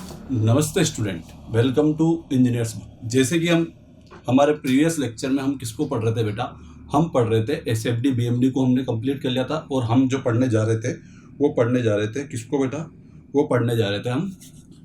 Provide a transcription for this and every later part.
नमस्ते student, welcome to engineers. जैसे कि हम हमारे प्रीवियस लेक्चर में हम किसको पढ़ रहे थे बेटा, हम पढ़ रहे थे एसएफडी बीएमडी को हमने कंप्लीट कर लिया था। और हम जो पढ़ने जा रहे थे वो पढ़ने जा रहे थे किसको बेटा, वो पढ़ने जा रहे थे हम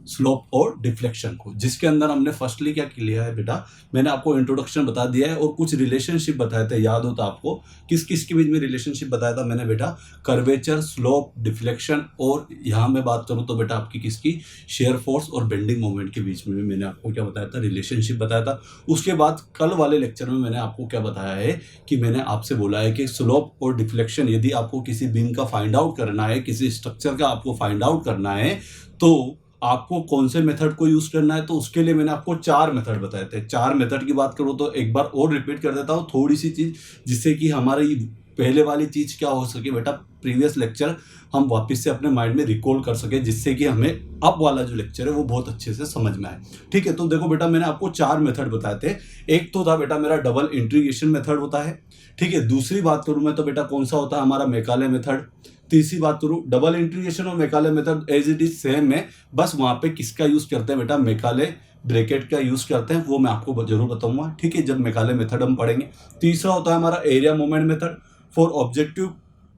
स्लोप और डिफ्लेक्शन को, जिसके अंदर हमने फर्स्टली क्या किया है बेटा, मैंने आपको इंट्रोडक्शन बता दिया है और कुछ रिलेशनशिप बताए थे। याद होता आपको किस किस के बीच में रिलेशनशिप बताया था मैंने बेटा, कर्वेचर, स्लोप, डिफ्लेक्शन। और यहाँ मैं बात करूँ तो बेटा आपकी किसकी, शेयर फोर्स और बेंडिंग मोमेंट के बीच में भी मैंने आपको क्या बताया था, रिलेशनशिप बताया था। उसके बाद कल वाले लेक्चर में मैंने आपको क्या बताया है कि मैंने आपसे बोला है कि स्लोप और डिफ्लेक्शन यदि आपको किसी बीम का फाइंड आउट करना है, किसी स्ट्रक्चर का आपको फाइंड आउट करना है, तो आपको कौन से मेथड को यूज करना है। तो उसके लिए मैंने आपको 4 मेथड बताए थे। 4 मेथड की बात करूँ तो एक बार और रिपीट कर देता हूँ थोड़ी सी चीज, जिससे कि हमारी पहले वाली चीज क्या हो सके बेटा, प्रीवियस लेक्चर हम वापस से अपने माइंड में रिकॉल कर सके, जिससे कि हमें अब वाला जो लेक्चर है वो बहुत अच्छे से समझ में आए। ठीक है, तो देखो बेटा मैंने आपको 4 मेथड बताए थे। एक तो था बेटा मेरा डबल इंटीग्रेशन मेथड होता है। ठीक है, दूसरी बात करूँ मैं तो बेटा कौन सा होता है, हमारा मैकाले मेथड। तीसरी बात करूँ, डबल इंटीग्रेशन और Macaulay method as it is same है, बस वहां पे किसका यूज करते हैं बेटा, मैकाले ब्रैकेट का यूज करते हैं, वो मैं आपको जरूर बताऊंगा। ठीक है, जब मैकाले मेथड हम पढ़ेंगे। तीसरा होता है हमारा area moment method. For objective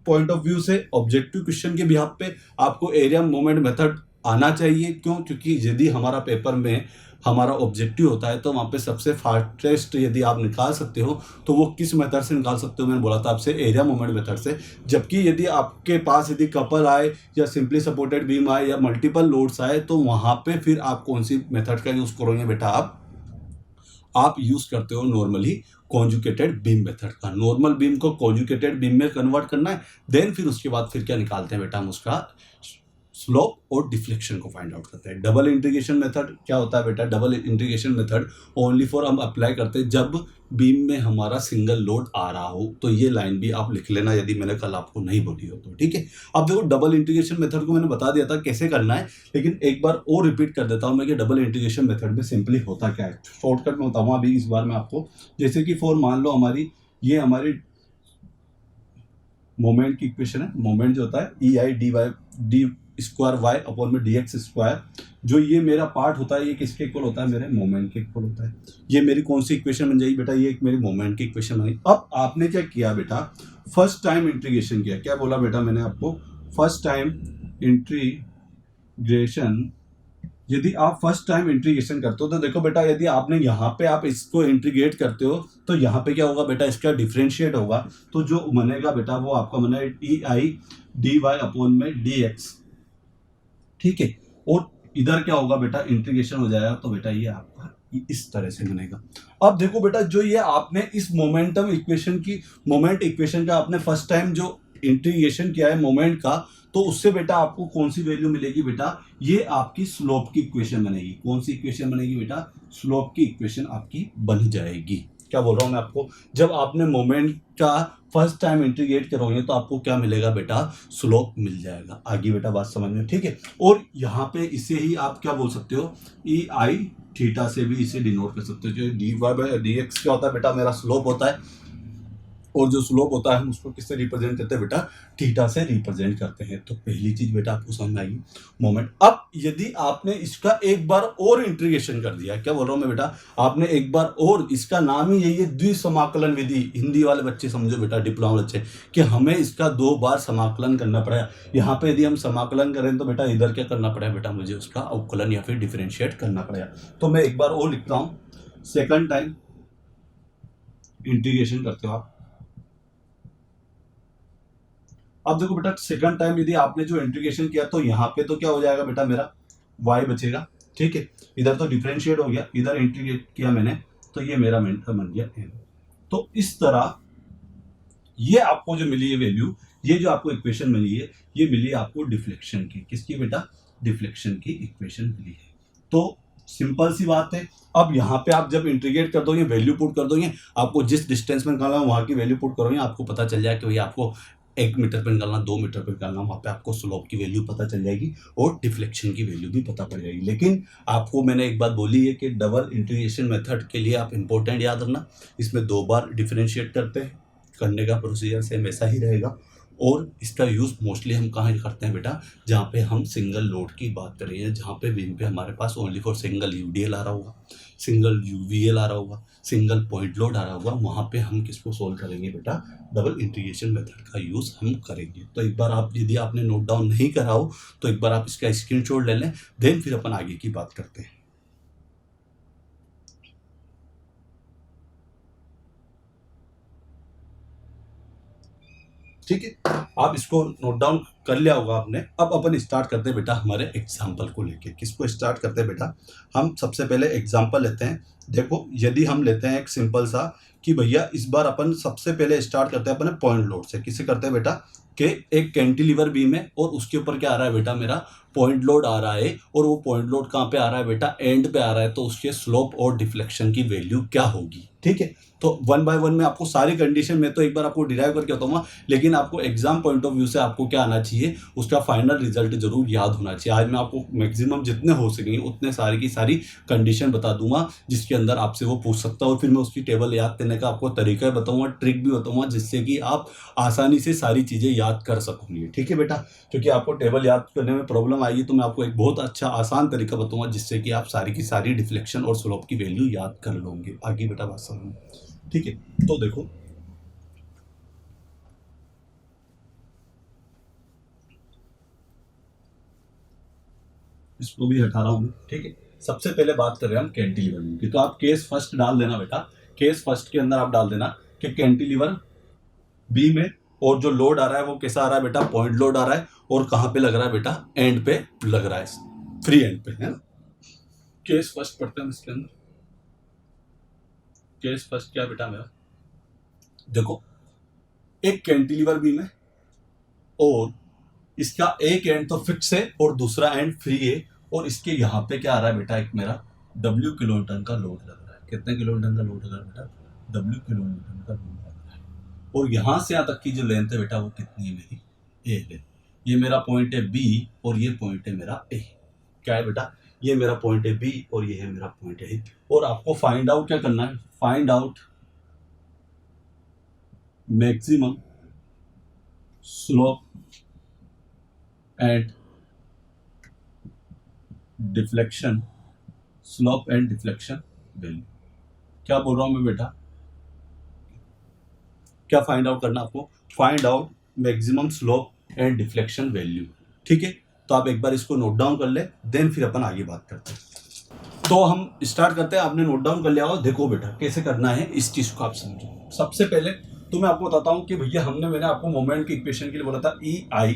point of view से, ऑब्जेक्टिव क्वेश्चन के बिहाफ पे आपको एरिया मोमेंट मेथड आना चाहिए। क्यों? क्योंकि यदि हमारा पेपर में हमारा ऑब्जेक्टिव होता है तो वहाँ पे सबसे फास्टेस्ट यदि आप निकाल सकते हो तो वो किस मेथड से निकाल सकते हो, मैंने बोला था आपसे, एरिया मोमेंट मेथड से। जबकि यदि आपके पास यदि कपल आए या सिंपली सपोर्टेड बीम आए या मल्टीपल लोड्स आए तो वहाँ पे फिर आप कौन सी मेथड का यूज करोगे बेटा, आप यूज करते हो नॉर्मली कॉन्जुकेटेड बीम मेथड का। नॉर्मल बीम को कॉन्जुकेटेड बीम में कन्वर्ट करना है, देन फिर उसके बाद फिर क्या निकालते हैं बेटा, हम उसका स्लोप और डिफ्लेक्शन को फाइंड आउट करते हैं। डबल इंटीग्रेशन मेथड क्या होता है बेटा, double integration method only for हम अप्लाई करते हैं जब बीम में हमारा सिंगल लोड आ रहा हो। तो ये लाइन भी आप लिख लेना यदि मैंने कल आपको नहीं बोली हो तो। ठीक है, अब देखो डबल इंटीग्रेशन मेथड को मैंने बता दिया था कैसे करना है, लेकिन एक बार और रिपीट कर देता हूं मैं कि डबल इंटीग्रेशन मेथड में सिंपली होता क्या है, शॉर्टकट में बताऊंगा अभी इस बार मैं आपको। जैसे कि फॉर मान लो हमारी मोमेंट की इक्वेशन है। मोमेंट जो होता है डी स्क्वायर वाई अपॉन में डी एक्स स्क्वायर, जो ये मेरा पार्ट होता है ये किसके इक्वल होता है, मेरे मोमेंट के इक्वल होता है। ये मेरी कौन सी इक्वेशन बन जाएगी बेटा, ये एक मेरी मोमेंट की इक्वेशन बनी। अब आपने क्या किया बेटा, फर्स्ट टाइम इंटीग्रेशन किया। क्या बोला बेटा मैंने आपको, फर्स्ट टाइम इंटीग्रेशन। यदि आप फर्स्ट टाइम इंटीग्रेशन करते हो तो देखो बेटा, यदि आपने यहाँ पे आप इसको इंटीग्रेट करते हो तो यहाँ पे क्या होगा बेटा, इसका डिफरेंशिएट होगा। तो जो बनेगा बेटा वो आपका बनेगा d I D y upon में डी एक्स। ठीक है, और इधर क्या होगा बेटा, इंटीग्रेशन हो जाएगा तो बेटा ये आपका इस तरह से बनेगा। अब देखो बेटा, जो ये आपने इस मोमेंट इक्वेशन का आपने फर्स्ट टाइम जो इंटीग्रेशन किया है मोमेंट का, तो उससे बेटा आपको कौन सी वैल्यू मिलेगी बेटा, ये आपकी स्लोप की इक्वेशन बनेगी। कौन सी इक्वेशन बनेगी बेटा, स्लोप की इक्वेशन आपकी बन जाएगी। क्या बोल रहा हूं मैं आपको, जब आपने मोमेंट का फर्स्ट टाइम इंटीग्रेट करोगे तो आपको क्या मिलेगा बेटा, स्लोप मिल जाएगा। आगे बेटा बात समझ में, ठीक है। और यहाँ पे इसे ही आप क्या बोल सकते हो, ई आई थीटा से भी इसे डिनोट कर सकते हो। जो d Y by D x क्या होता है बेटा, मेरा स्लोप होता है, और जो स्लोप होता है हम उसको किससे रिप्रेजेंट करते हैं बेटा, थीटा से रिप्रेजेंट करते हैं। तो पहली चीज बेटा आपको समझ में आएगी मोमेंट। अब यदि आपने इसका एक बार और इंटीग्रेशन कर दिया, क्या बोल रहा हूं मैं बेटा, आपने एक बार और, इसका नाम ही यही है द्विसमाकलन विधि। हिंदी वाले बच्चे समझो बेटा, डिप्लोमा बच्चे, कि हमें इसका 2 बार समाकलन करना पड़ेगा। यहाँ पे यदि हम समाकलन करें तो बेटा इधर क्या करना पड़ेगा बेटा, मुझे उसका अवकलन या फिर डिफरेंशिएट करना पड़ेगा। तो मैं एक बार और लिखता हूं, सेकंड टाइम इंटीग्रेशन करते हो आप। अब देखो बेटा, सेकंड टाइम यदि आपने जो इंटीग्रेशन किया तो यहाँ पे तो क्या हो जाएगा बेटा, मेरा y बचेगा। ठीक है, इधर तो डिफरेंशिएट हो गया, इधर इंटीग्रेट किया मैंने तो ये मेरा बन गया m। तो इस तरह ये आपको जो मिली है वैल्यू, ये जो आपको इक्वेशन मिली है, ये मिली आपको डिफ्लेक्शन की। किसकी बेटा, डिफ्लेक्शन की इक्वेशन मिली है। तो सिंपल सी बात है। अब यहाँ पे आप जब इंटीग्रेट कर दोगे, वैल्यू पुट कर दोगे, आपको जिस डिस्टेंस में निकालना है वहां की वैल्यू पुट करोगे, आपको पता चल जाएगा कि भाई आपको 1 मीटर पे निकालना, 2 मीटर पे निकालना, वहां पे आपको स्लोप की वैल्यू पता चल जाएगी और डिफ्लेक्शन की वैल्यू भी पता पड़ जाएगी। लेकिन आपको मैंने एक बात बोली है कि डबल इंटीग्रेशन मेथड के लिए आप इंपॉर्टेंट याद रखना, इसमें 2 बार डिफरेंशिएट करने का प्रोसीजर सेम ऐसा ही रहेगा। और इसका यूज़ मोस्टली हम कहाँ करते हैं बेटा, जहाँ पे हम सिंगल लोड की बात कर रहे हैं, जहाँ पे बीम पे हमारे पास ओनली फॉर सिंगल यूडीएल आ रहा होगा, सिंगल यूवीएल आ रहा होगा, सिंगल पॉइंट लोड आ रहा होगा, वहाँ पे हम किसको सोल्व करेंगे बेटा, डबल इंटीग्रेशन मेथड का यूज़ हम करेंगे। तो एक बार आप, यदि आपने नोट डाउन नहीं करा हो तो एक बार आप इसका स्क्रीनशॉट ले लें, देन फिर अपन आगे की बात करते हैं। ठीक है, आप इसको नोट डाउन कर लिया होगा आपने। अब अपन स्टार्ट करते हैं बेटा हमारे एग्जाम्पल को लेके। किसको स्टार्ट करते हैं बेटा, हम सबसे पहले एग्जाम्पल लेते हैं। देखो यदि हम लेते हैं एक सिंपल सा कि भैया इस बार अपन सबसे पहले स्टार्ट करते हैं अपने पॉइंट लोड से। किससे करते हैं बेटा, कि एक कैंटिलीवर बीम है और उसके ऊपर क्या आ रहा है बेटा, मेरा पॉइंट लोड आ रहा है, और वो पॉइंट लोड कहाँ पे आ रहा है बेटा, एंड पे आ रहा है। तो उसके स्लोप और डिफ्लेक्शन की वैल्यू क्या होगी। ठीक है, तो वन बाय वन में आपको सारी कंडीशन में तो एक बार आपको डिराइव करके बताऊंगा, लेकिन आपको एग्जाम पॉइंट ऑफ व्यू से आपको क्या आना चाहिए, उसका फाइनल रिजल्ट जरूर याद होना चाहिए। आज मैं आपको मैक्सिमम जितने हो सकेंगे उतने सारी की सारी कंडीशन बता दूंगा जिसके अंदर आपसे वो पूछ सकता है, और फिर मैं उसकी टेबल याद करने का आपको तरीका बताऊंगा, ट्रिक भी बताऊंगा, जिससे कि आप आसानी से सारी चीज़ें याद कर सकोगे। ठीक है बेटा, क्योंकि आपको टेबल याद करने में प्रॉब्लम आएगी तो मैं आपको एक बहुत अच्छा आसान तरीका बताऊंगा जिससे कि आप सारी की सारी डिफ्लेक्शन और स्लोप की वैल्यू याद कर लोगे। आगे बेटा बात समझ। ठीक है, तो देखो इसको भी हटा रहा हूं। ठीक है, सबसे पहले बात कर रहे हैं हम कैंटिलीवर की। तो आप केस फर्स्ट डाल देना बेटा, केस फर्स्ट के अंदर आप डाल देना कि कैंटिलीवर बी में, और जो लोड आ रहा है वो कैसा आ रहा है बेटा, पॉइंट लोड आ रहा है, और कहां पे लग रहा है बेटा, एंड पे लग रहा है, फ्री एंड पे है ना। केस फर्स्ट पढ़ते हैं इसके अंदर। केस फर्स्ट क्या बेटा मेरा, देखो एक कैंटिलीवर बीम है और इसका एक एंड तो फिक्स है और दूसरा एंड फ्री है, और इसके यहाँ पे क्या आ रहा है बेटा, एक मेरा W किलो न्यूटन का लोड लग रहा है। कितने किलो न्यूटन का लोड लग रहा है बेटा, W किलो न्यूटन का लोड लग रहा है। और यहाँ से यहाँ तक की जो लेंथ है बेटा वो कितनी है मेरी, A है। ये मेरा पॉइंट है B और ये पॉइंट है मेरा A। क्या है बेटा, ये मेरा पॉइंट है B और ये है मेरा पॉइंट है A। और आपको फाइंड आउट क्या करना है, find out maximum slope and deflection, slope and deflection value. क्या बोल रहा हूं मैं बेटा, क्या फाइंड आउट करना आपको, find out maximum slope and deflection value. ठीक है, तो आप एक बार इसको नोट डाउन कर ले, देन फिर अपन आगे बात करते हैं। तो हम स्टार्ट करते हैं। आपने नोट डाउन कर लिया हो, देखो बेटा कैसे करना है इस चीज को आप समझो। सबसे पहले तो मैं आपको बताता हूं कि भैया मैंने आपको मोमेंट की इक्वेशन के लिए बोला था EI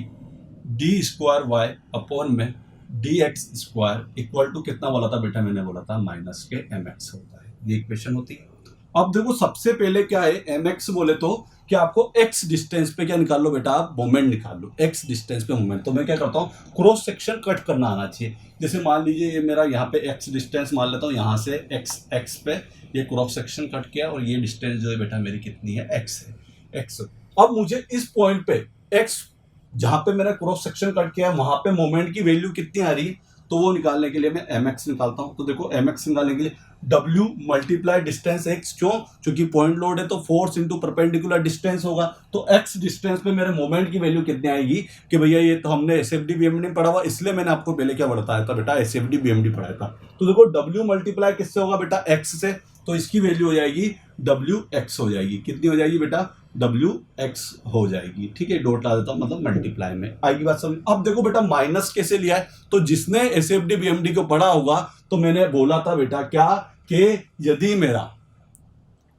d² y अपॉन में dx² इक्वल टू कितना बोला था बेटा, मैंने बोला था माइनस के mx होता है, ये इक्वेशन होती है। अब देखो सबसे पहले क्या है, mx बोले तो कि आपको x डिस्टेंस पे क्या निकाल लो बेटा, आप मोमेंट निकाल लो, x डिस्टेंस पे मोमेंट। तो मैं क्या करता हूँ, क्रॉस सेक्शन कट करना आना चाहिए। जैसे मान लीजिए ये मेरा यहाँ पे x डिस्टेंस मान लेता हूँ, यहाँ से x पे ये क्रॉस सेक्शन कट किया, और ये डिस्टेंस जो है बेटा मेरी कितनी है, x है, x। अब मुझे इस पॉइंट पे x जहां पे मेरा क्रॉस सेक्शन कट किया है वहां पे मोमेंट की वैल्यू कितनी आ रही है, तो वो निकालने के लिए मैं mx निकालता हूं। तो देखो mx निकालने के लिए w मल्टीप्लाई डिस्टेंस x, क्योंकि पॉइंट लोड है तो फोर्स इंटू परपेंडिकुलर डिस्टेंस होगा। तो x डिस्टेंस पे मेरे मोमेंट की वैल्यू कितनी आएगी, कि भैया ये तो हमने SFD BMD पढ़ा हुआ, इसलिए मैंने आपको पहले क्या बताया था बेटा, SFD BMD पढ़ाया था। तो देखो w मल्टीप्लाई किससे होगा बेटा, x से, तो इसकी वैल्यू हो जाएगी wx हो जाएगी। कितनी हो जाएगी बेटा, wx हो जाएगी। ठीक है, डॉट ला देता हूं, मतलब मल्टीप्लाई में आएगी बात समझ। अब देखो बेटा माइनस कैसे लिया है, तो जिसने SFD BMD को पढ़ा होगा तो मैंने बोला था बेटा क्या, कि यदि मेरा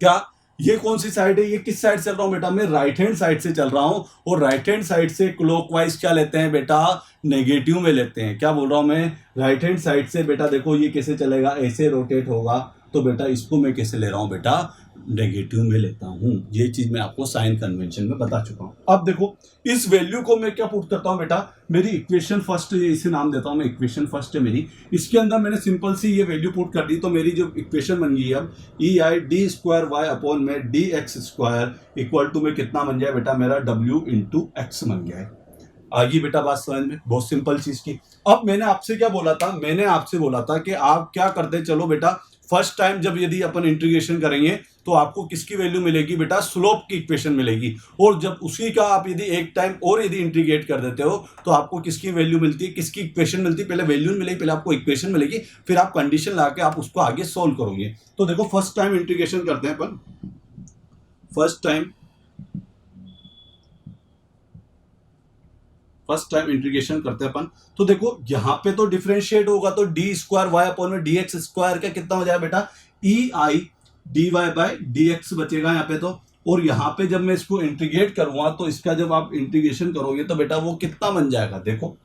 क्या, ये कौन सी साइड है, ये किस साइड चल रहा हूं बेटा, मैं राइट हैंड साइड से चल रहा हूं, और राइट हैंड साइड से क्लॉकवाइज क्या लेते हैं बेटा, नेगेटिव में लेते हैं। क्या बोल रहा हूं मैं, राइट हैंड साइड से बेटा देखो ये कैसे चलेगा, ऐसे रोटेट होगा, तो बेटा इसको मैं कैसे ले रहा हूं बेटा, नेगेटिव में लेता हूं। ये चीज मैं आपको साइन कन्वेंशन में बता चुका हूं। अब देखो इस वैल्यू को मैं क्या पुट करता हूं बेटा, मेरी इक्वेशन फर्स्ट, इसे नाम देता हूं मैं, इक्वेशन फर्स्ट है मेरी। इसके अंदर मैंने सिंपल सी ये वैल्यू पुट कर दी, तो मेरी जो इक्वेशन बन गई है अब EI d² y अपॉन में dx² इक्वल टू में कितना बन जाए बेटा, मेरा w इंटू x बन गया है। आगे बेटा बात समझ में, बहुत सिंपल चीज की। अब मैंने आपसे क्या बोला था, मैंने आपसे बोला था कि आप क्या करते, चलो बेटा फर्स्ट टाइम जब यदि अपन इंटीग्रेशन करेंगे तो आपको किसकी वैल्यू मिलेगी बेटा, स्लोप की इक्वेशन मिलेगी। और जब उसी का आप यदि एक टाइम और यदि इंटीग्रेट कर देते हो तो आपको किसकी वैल्यू मिलती है, किसकी इक्वेशन मिलती है, पहले वैल्यू मिलेगी, पहले आपको इक्वेशन मिलेगी, फिर आप कंडीशन ला के आप उसको आगे सोल्व करोगे। तो देखो फर्स्ट टाइम इंटीग्रेशन करते हैं अपन, फर्स्ट टाइम इंटीग्रेशन करते हैं अपन। तो देखो यहां पे तो डिफरेंशिएट होगा तो डी स्क्वायर वाई अपॉन में डी एक्स स्क्वायर का कितना हो जाएगा बेटा, E I D Y by D X बचेगा यहाँ पे तो। और यहाँ पे जब मैं इसको इंटीग्रेट करूंगा तो इसका जब आप इंटीग्रेशन करोगे तो बेटा वो कितना बन जाएगा, देखो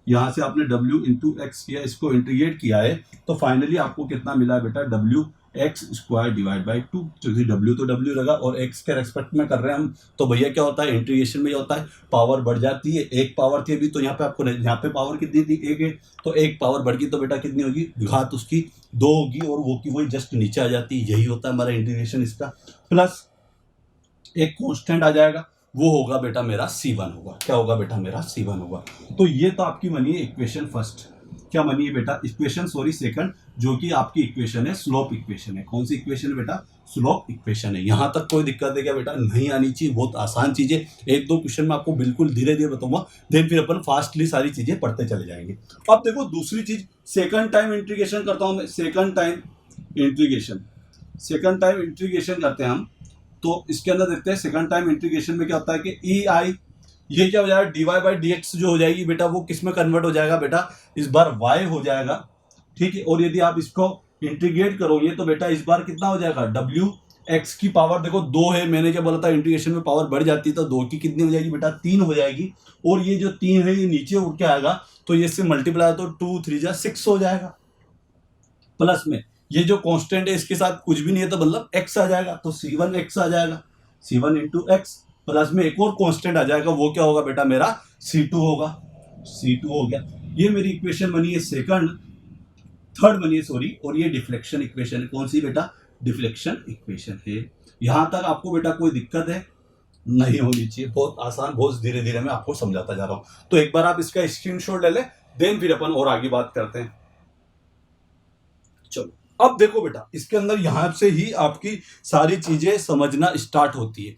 यहां से आपने w इंटू एक्स किया, इसको इंटीग्रेट किया है तो फाइनली आपको कितना मिला है बेटा, w x square divide by 2। क्योंकि w तो w रहेगा और x के रेस्पेक्ट में कर रहे हैं हम, तो भैया क्या होता है इंटीग्रेशन में, होता है पावर बढ़ जाती है। एक पावर थी अभी तो यहाँ पे आपको, यहाँ पे पावर कितनी थी, एक है, तो एक पावर बढ़ गई तो बेटा कितनी होगी, घात उसकी 2 होगी और वो की वही जस्ट नीचे आ जाती है। यही होता है हमारा इंटीग्रेशन इसका। प्लस एक कॉन्स्टेंट आ जाएगा, वो होगा बेटा मेरा C1 होगा। क्या होगा बेटा मेरा, C1 होगा। तो ये तो आपकी बनी है इक्वेशन फर्स्ट। क्या बनी है बेटा, इक्वेशन सॉरी सेकंड, जो कि आपकी इक्वेशन है स्लोप इक्वेशन है। कौन सी इक्वेशन है बेटा, स्लोप इक्वेशन है। यहां तक कोई दिक्कत है क्या बेटा, नहीं आनी चाहिए, बहुत आसान चीज है। एक दो क्वेश्चन में आपको बिल्कुल धीरे धीरे बताऊंगा, देन फिर अपन फास्टली सारी चीजें पढ़ते चले जाएंगे। अब देखो दूसरी चीज, सेकंड टाइम इंटीग्रेशन करता हूं मैं, सेकंड टाइम इंटीग्रेशन करते हैं हम। तो इसके अंदर देखते हैं सेकंड टाइम इंटीग्रेशन में क्या होता है कि ई आई, ये क्या हो जाएगा, d Y by D x जो हो जाएगी बेटा वो किस में कन्वर्ट हो जाएगा बेटा, इस बार y हो जाएगा, ठीक है। और यदि आप इसको इंटीग्रेट करोगे तो बेटा इस बार कितना हो जाएगा, w x की पावर, देखो 2 है, मैंने क्या बोला था इंटीग्रेशन में पावर बढ़ जाती है तो 2 की कितनी हो जाएगी बेटा, 3 हो जाएगी। और ये जो 3 है ये नीचे उठ के आएगा तो ये इससे मल्टीप्लाई तो 2 3 जा 6 हो जाएगा। प्लस में ये जो कांस्टेंट है इसके साथ कुछ भी नहीं है तो मतलब x आ जाएगा, तो C1 x आ जाएगा, C1 इंटू एक्स। प्लस में एक और कांस्टेंट आ जाएगा, वो क्या होगा बेटा मेरा, C2 होगा, C2 हो गया। ये मेरी इक्वेशन बनी है थर्ड बनी है सॉरी। और ये डिफ्लेक्शन इक्वेशन है, कौन सी बेटा, डिफ्लेक्शन इक्वेशन है। यहां तक आपको बेटा कोई दिक्कत है नहीं होनी चाहिए, बहुत आसान, बहुत धीरे धीरे मैं आपको समझाता जा रहा हूं। तो एक बार आप इसका स्क्रीनशॉट ले ले, देन फिर अपन और आगे बात करते हैं। चलो अब देखो बेटा, इसके अंदर यहां से ही आपकी सारी चीजें समझना स्टार्ट होती है।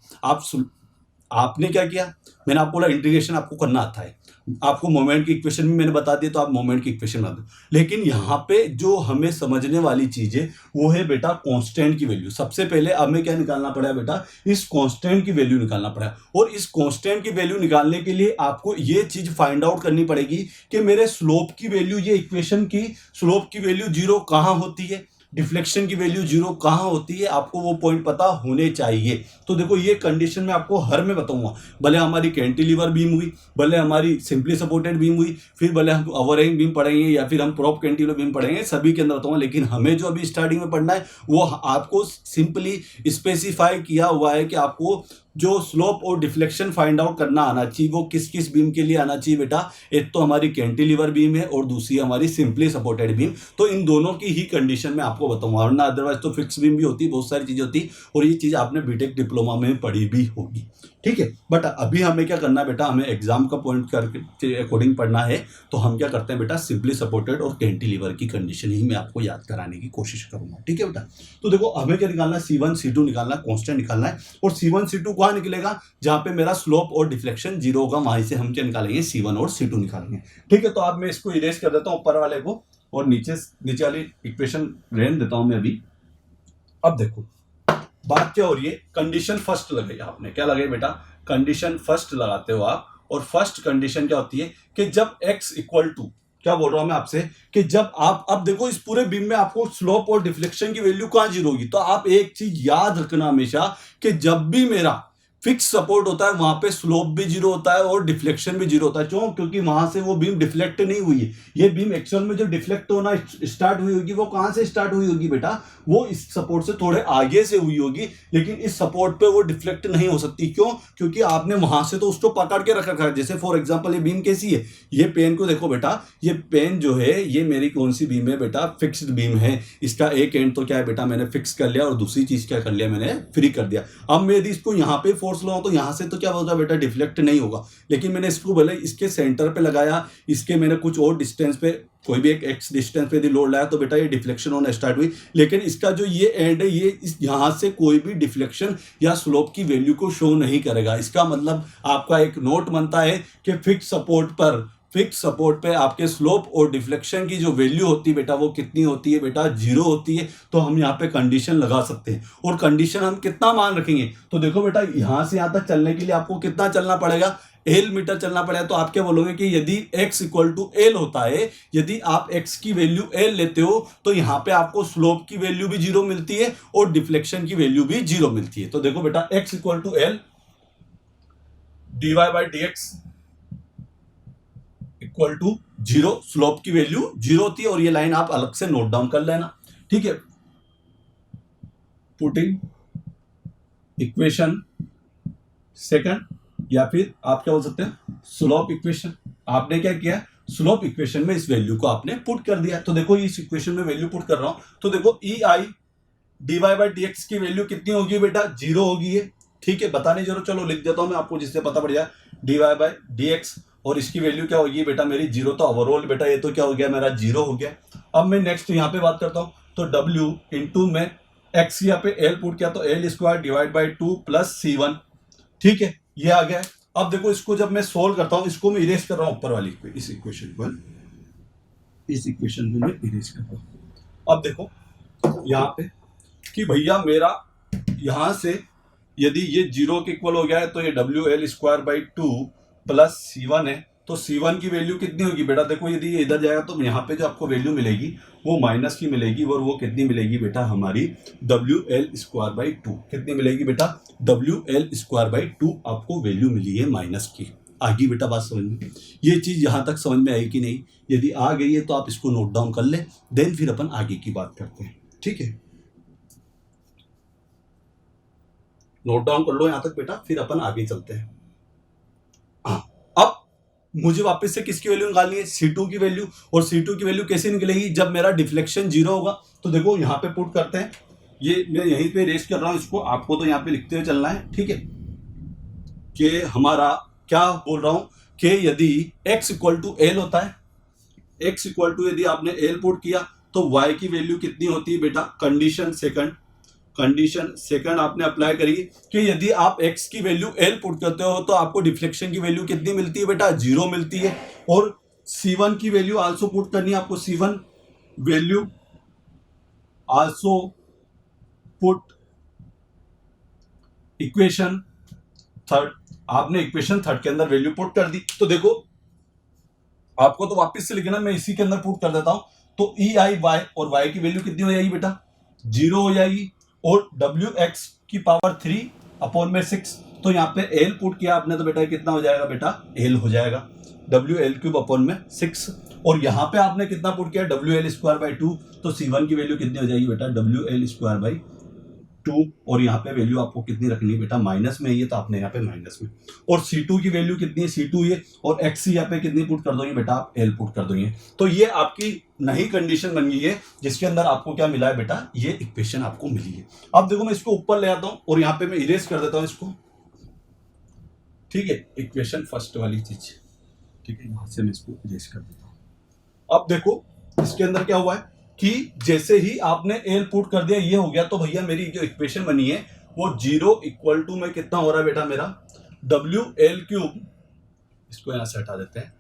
आपने क्या किया, मैंने आपको बोला इंटीग्रेशन आपको करना आता है, आपको मोमेंट की इक्वेशन भी मैंने बता दी तो आप मोमेंट की इक्वेशन बता दो। लेकिन यहाँ पे जो हमें समझने वाली चीज है वो है बेटा कांस्टेंट की वैल्यू। सबसे पहले हमें क्या निकालना पड़ा बेटा, इस कांस्टेंट की वैल्यू निकालना पड़ा। और इस कांस्टेंट की वैल्यू निकालने के लिए आपको ये चीज फाइंड आउट करनी पड़ेगी कि मेरे स्लोप की वैल्यू, ये इक्वेशन की स्लोप की वैल्यू 0 कहाँ होती है, डिफ्लेक्शन की वैल्यू 0 कहाँ होती है, आपको वो पॉइंट पता होने चाहिए। तो देखो ये कंडीशन में आपको हर में बताऊंगा, भले हमारी कैंटिलीवर बीम हुई, भले हमारी सिंपली सपोर्टेड बीम हुई, फिर भले हम ओवरहैंग बीम पढ़ेंगे या फिर हम प्रॉप कैंटिलीवर बीम पढ़ेंगे, सभी के अंदर बताऊंगा। लेकिन हमें जो अभी स्टार्टिंग में पढ़ना है वो आपको सिंपली स्पेसिफाई किया हुआ है कि आपको जो स्लोप और डिफ्लेक्शन फाइंड आउट करना आना चाहिए वो किस किस बीम के लिए आना चाहिए बेटा। एक तो हमारी कैंटिलीवर बीम है और दूसरी हमारी सिंपली सपोर्टेड बीम। तो इन दोनों की ही कंडीशन में आपको बताऊंगा, वरना अदरवाइज तो फिक्स बीम भी होती है, बहुत सारी चीजें होती है और ये चीज आपने बीटेक डिप्लोमा में पढ़ी भी होगी, ठीक है। बट अभी हमें क्या करना है बेटा, हमें एग्जाम का पॉइंट करके अकॉर्डिंग पढ़ना है। तो हम क्या करते हैं बेटा, सिंपली सपोर्टेड और कैंटिलीवर की कंडीशन ही मैं आपको याद कराने की कोशिश करूंगा, ठीक है बेटा। तो देखो हमें क्या निकालना है, C1 C2 निकालना है, कांस्टेंट निकालना है। और C1 C2 कहाँ निकलेगा, जहां पे मेरा स्लोप और डिफ्लेक्शन 0 होगा, वहीं से हम क्या निकालेंगे, C1 और C2 निकालेंगे, ठीक है। तो अब मैं इसको इरेज कर देता हूं ऊपर वाले को और नीचे वाली इक्वेशन रहने देता हूं मैं अभी। अब देखो बात क्या हो रही है, कंडीशन फर्स्ट लगाई आपने, क्या लगाई बेटा, कंडीशन फर्स्ट लगाते हो आप। और फर्स्ट कंडीशन क्या होती है कि जब x इक्वल टू, क्या बोल रहा हूं मैं आपसे, कि जब आप, अब देखो इस पूरे बीम में आपको स्लोप और डिफ्लेक्शन की वैल्यू कहां 0 होगी। तो आप एक चीज याद रखना हमेशा कि जब भी मेरा फिक्स सपोर्ट होता है वहां पे स्लोप भी 0 होता है और डिफ्लेक्शन भी 0 होता है। क्यों, क्योंकि वहां से वो बीम डिफ्लेक्ट नहीं हुई है। ये बीम एक्चुअल में जो डिफ्लेक्ट होना स्टार्ट हुई होगी वो कहां से स्टार्ट हुई होगी बेटा, वो इस सपोर्ट से थोड़े आगे से हुई होगी, लेकिन इस सपोर्ट पे वो डिफ्लेक्ट नहीं हो सकती। क्यों, क्योंकि आपने वहां से तो उसको पकड़ के रखा है। जैसे फॉर एग्जाम्पल ये बीम कैसी है, ये पेन को देखो बेटा, ये पेन जो है ये मेरी कौन सी बीम है बेटा, फिक्स्ड बीम है। इसका एक एंड तो क्या है बेटा, मैंने फिक्स कर लिया और दूसरी चीज क्या कर लिया, मैंने फ्री कर दिया। अब मैं यदि इसको यहाँ पे फोर्स लगाऊं तो यहाँ से तो क्या होगा बेटा, डिफ्लेक्ट नहीं होगा। लेकिन मैंने इसको बोले इसके सेंटर पे लगाया, इसके मैंने कुछ और डिस्टेंस पे कोई भी एक एक्स डिस्टेंस पे यदि लोड लाया तो बेटा ये डिफ्लेक्शन होना स्टार्ट हुई। लेकिन इसका जो ये एंड है, ये इस यहाँ से कोई भी डिफ्लेक्शन या स्लोप की वैल्यू को शो नहीं करेगा। इसका मतलब आपका एक नोट बनता है कि फिक्स सपोर्ट पे आपके स्लोप और डिफ्लेक्शन की जो वैल्यू होती है बेटा, वो कितनी होती है बेटा, 0 होती है। तो हम यहाँ पे कंडीशन लगा सकते हैं। और कंडीशन हम कितना मान रखेंगे, तो देखो बेटा यहाँ से यहाँ तक चलने के लिए आपको कितना चलना पड़ेगा, L मीटर चलना पड़ेगा। तो आप क्या बोलोगे कि यदि x इक्वल टू L होता है, यदि आप x की वैल्यू L लेते हो तो यहाँ पे आपको स्लोप की वैल्यू भी 0 मिलती है और डिफ्लेक्शन की वैल्यू भी 0 मिलती है। तो देखो बेटा x equal to L dy/dx equal to 0, slope की वैल्यू 0 होती है। और ये लाइन आप अलग से नोट डाउन कर लेना, ठीक है। पुटिंग इक्वेशन सेकंड, या फिर आप क्या बोल सकते हैं स्लोप इक्वेशन। आपने क्या किया, स्लोप इक्वेशन में इस वैल्यू को आपने पुट कर दिया। तो देखो इस इक्वेशन में वैल्यू पुट कर रहा हूं, तो देखो EI dy/dx की वैल्यू कितनी होगी बेटा, 0 होगी है, ठीक है। बताने जरूर, चलो लिख देता हूं मैं आपको जिससे पता पड़ जाए, dy/dx और इसकी वैल्यू क्या होगी बेटा मेरी 0। तो ओवरऑल बेटा ये तो क्या हो गया मेरा 0 हो गया। अब मैं नेक्स्ट यहाँ पे बात करता हूँ, तो W इंटू में x यहाँ पे L पुट किया तो L² divide by 2 plus C1, ठीक है, ये आ गया है। अब देखो इसको जब मैं सोल्व करता हूँ, इसको मैं इरेज कर रहा हूँ ऊपर वाली इस इक्वेशन को, इस इक्वेशन में मैं इरेज कर रहा हूँ। अब देखो यहाँ पे कि भैया मेरा यहाँ से यदि ये 0 के इक्वल हो गया है तो ये WL² बाई 2 प्लस C1 है। तो C1 की वैल्यू कितनी होगी बेटा, देखो यदि ये इधर जाएगा तो यहाँ पे जो आपको वैल्यू मिलेगी वो माइनस की मिलेगी। और वो कितनी मिलेगी बेटा, हमारी WL² बाई 2 कितनी मिलेगी बेटा, WL² बाई 2 आपको वैल्यू मिली है माइनस की। आगे बेटा बात समझ में, ये चीज यहां तक समझ में आई कि नहीं, यदि आ गई है तो आप इसको नोट डाउन कर ले, देन फिर अपन आगे की बात करते हैं, ठीक है। नोट डाउन कर लो यहां तक बेटा, फिर अपन आगे चलते हैं। अब मुझे वापस से किसकी वैल्यू निकालनी है, C2 की वैल्यू। और C2 की वैल्यू कैसे निकलेगी, जब मेरा डिफ्लेक्शन 0 होगा। तो देखो यहाँ पे पुट करते हैं, ये मैं यहीं पे रेस कर रहा हूं इसको, आपको तो यहाँ पे लिखते हुए चलना है, ठीक है। कि हमारा क्या बोल रहा हूं कि यदि x इक्वल टू L होता है, x इक्वल टू यदि आपने L पुट किया तो y की वैल्यू कितनी होती है बेटा, कंडीशन सेकंड आपने अप्लाई करी कि यदि आप x की वैल्यू L पुट करते हो तो आपको डिफ्लेक्शन की वैल्यू कितनी मिलती है बेटा, 0 मिलती है। और C1 की वैल्यू आल्सो पुट करनी है आपको, C1 value also put equation third, आपने इक्वेशन थर्ड के अंदर वैल्यू पुट कर दी। तो देखो आपको तो वापस से लिखना, मैं इसी के अंदर पुट कर देता हूं। तो EI y और y की वैल्यू कितनी हो जाएगी बेटा, 0 हो जाएगी। और WX की पावर 3 अपॉन में 6, तो यहाँ पे L पुट किया आपने तो बेटा कितना हो जाएगा बेटा, L हो जाएगा WL³ अपॉन में 6। और यहाँ पे आपने कितना पुट किया, WL² बाई 2, तो C1 की वैल्यू कितनी हो जाएगी बेटा, WL² बाई 2। और यहाँ पे वैल्यू आपको कितनी रखनी है बेटा, माइनस में ही है तो आपने यहाँ पे माइनस में। और C2 की वैल्यू कितनी है, C2 ये, और x यहाँ पे कितनी पुट कर दोगे बेटा, आप L पुट कर दोगे। तो ये आपकी नई कंडीशन बन गई है जिसके अंदर आपको क्या मिला है बेटा, ये इक्वेशन आपको मिली है। अब देखो मैं इसको ऊपर ले आता हूं और यहाँ पे मैं इरेज कर देता हूं इसको, ठीक है, इक्वेशन फर्स्ट वाली चीज, ठीक है, यहां से मैं इसको इरेज कर देता हूं। अब देखो इसके अंदर क्या हुआ है कि जैसे ही आपने L पुट कर दिया, ये हो गया, तो भैया मेरी जो इक्वेशन बनी है वो 0 इक्वल टू में कितना हो रहा है बेटा मेरा, WL³, इसको यहां से हटा देते हैं,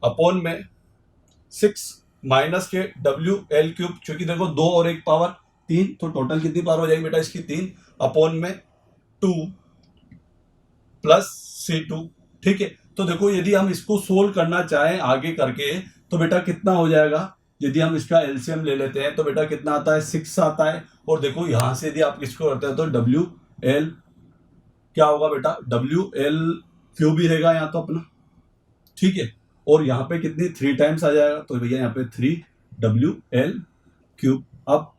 अपॉन में 6 माइनस के WL³, क्योंकि देखो 2 और 1 पावर 3, तो टोटल कितनी पावर हो जाएगी बेटा इसकी 3, अपॉन में 2 प्लस C2, ठीक है। तो देखो यदि हम इसको सोल्व करना चाहें आगे करके तो बेटा कितना हो जाएगा, यदि हम इसका एलसीएम ले लेते हैं तो बेटा कितना आता है, 6 आता है। और देखो यहां से यदि आप इसको करते हैं तो WL क्या होगा बेटा, WL³ ही रहेगा यहाँ तो अपना, ठीक है। और यहाँ पे कितनी 3 टाइम्स आ जाएगा, तो भैया यहाँ पे 3WL³। अब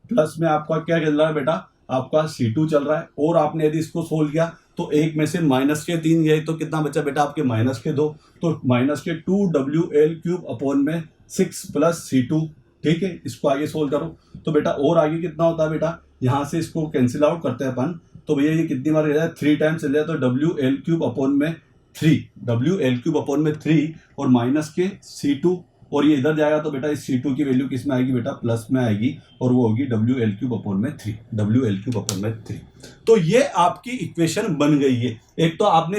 प्लस में आपका क्या चल रहा है बेटा, आपका C2 चल रहा है। और आपने यदि इसको सोल्व किया तो एक में से माइनस के 3 गए तो कितना बचा बेटा, आपके माइनस के 2, तो माइनस के 2WL³ अपॉन में 6 प्लस C2, ठीक है। इसको आगे सोल्व करो तो बेटा और आगे कितना होता है बेटा, यहां से इसको कैंसिल आउट करते हैं अपन, तो भैया ये कितनी बार ले रहा है, 3 टाइम्स ले रहा है, तो डब्ल्यू एल क्यूब अपॉन में 3, डब्ल्यू एल क्यूब अपॉन में 3 और माइनस के C2, और ये इधर जाएगा तो बेटा इस C2 की वैल्यू किस में आएगी बेटा, प्लस में आएगी, और वो होगी डब्ल्यू एल क्यूब अपॉन में 3, डब्ल्यू एल क्यूब अपॉन में 3। तो ये आपकी इक्वेशन बन गई है। एक तो आपने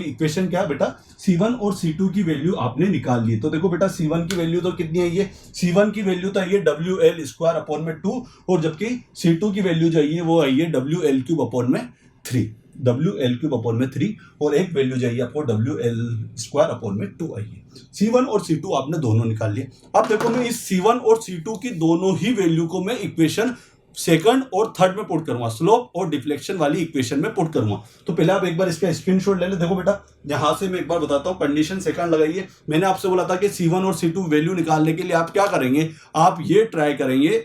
इक्वेशन क्या है बेटा, C1 और C2 की वैल्यू आपने निकाल ली। तो देखो बेटा C1 की वैल्यू तो कितनी है, ये C1 की वैल्यू तो है डब्ल्यू एल स्क्वायर अपॉन में 2, और जबकि C2 की वैल्यू जो है वो है डब्ल्यू एल क्यूब अपॉन में 3, डब्ल्यू एल क्यूब अपॉन में 3, और एक वैल्यू चाहिए आपको डब्ल्यू एल स्क्वायर अपॉन में 2 आई है। C1 और C2 आपने दोनों निकाल लिए। अब देखो मैं इस C1 और C2 की दोनों ही वैल्यू को मैं इक्वेशन सेकंड और थर्ड में पुट करूंगा, स्लोप और डिफ्लेक्शन वाली इक्वेशन में पुट करूंगा। तो पहले आप एक बार इसका स्क्रीनशॉट ले ले। देखो बेटा यहां से मैं एक बार बताता हूं, कंडीशन सेकंड लगाइए। मैंने आपसे बोला था कि C1 और C2 वैल्यू निकालने के लिए आप क्या करेंगे, आप ये ट्राई करेंगे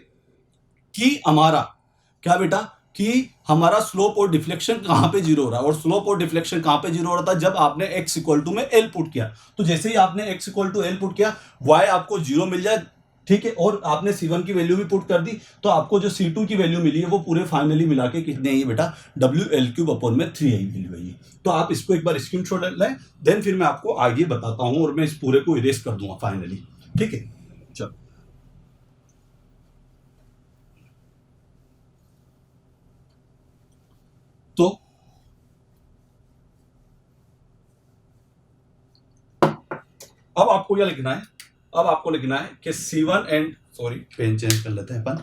कि हमारा क्या बेटा, कि हमारा स्लोप और डिफ्लेक्शन कहां पे जीरो हो रहा है, और स्लोप और डिफ्लेक्शन कहां पे जीरो हो रहा था, जब आपने x इक्वल टू में l पुट किया। तो जैसे ही आपने x equal to l put किया, y आपको जीरो मिल जाए, ठीक है, और आपने C1 की वैल्यू भी पुट कर दी, तो आपको जो C2 की वैल्यू मिली है वो पूरे फाइनली मिला के कितने आई बेटा, डब्ल्यू एल क्यूब अपॉन में 3 आई वैल्यू है। तो आप इसको एक बार स्क्रीनशॉट लें, देन फिर मैं आपको आगे बताता हूं, और मैं इस पूरे को इरेज कर दूंगा फाइनली, ठीक है। चलो तो अब आपको क्या लिखना है, अब आपको लिखना है कि C1 एंड पेन चेंज कर लेते हैं अपन,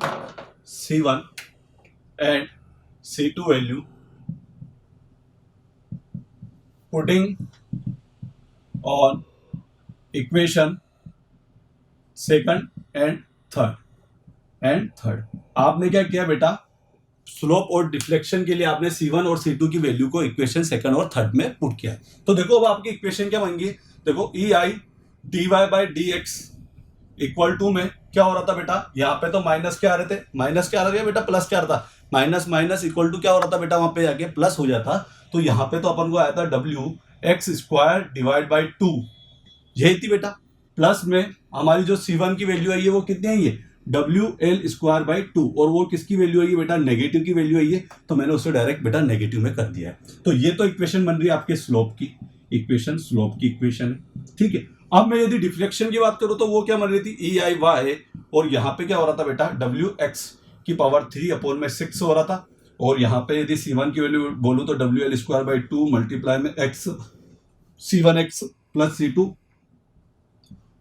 C1 and C2 value putting on equation second and third. आपने क्या किया बेटा, स्लोप और डिफ्लेक्शन के लिए आपने C1 और C2 की वैल्यू को इक्वेशन सेकंड और थर्ड में पुट किया है। तो देखो अब आपकी इक्वेशन क्या बन गई, देखो EI dy by dx equal to में क्या हो रहा था बेटा, यहाँ पे तो माइनस क्या आ रहे थे, माइनस क्या आ रहा था बेटा, प्लस क्या आ रहा था, माइनस माइनस इक्वल टू क्या हो रहा था बेटा, वहां पे जाके प्लस हो जाता। तो यहाँ पे तो अपन को आया था W x square divide by 2, यही थी बेटा। प्लस में हमारी जो C1 की वैल्यू आई है वो कितनी आई है, डब्ल्यू एल स्क्वायर बाई 2, और वो किसकी वैल्यू आई है बेटा, नेगेटिव की वैल्यू आई है, तो मैंने उसे डायरेक्ट बेटा नेगेटिव में कर दिया है। तो ये तो इक्वेशन बन रही है आपके स्लोप की इक्वेशन, स्लोप की इक्वेशन है, ठीक है। अब मैं यदि डिफ्लेक्शन की बात करूं तो वो क्या बन रही थी, ई आई वाई, और यहाँ पे क्या हो रहा था बेटा, डब्ल्यू एक्स की पावर 3 अपॉन में 6 हो रहा था, और यहाँ पे यदि C1 की वैल्यू बोलूं तो W L square by 2 multiply में X, C1 X plus C2,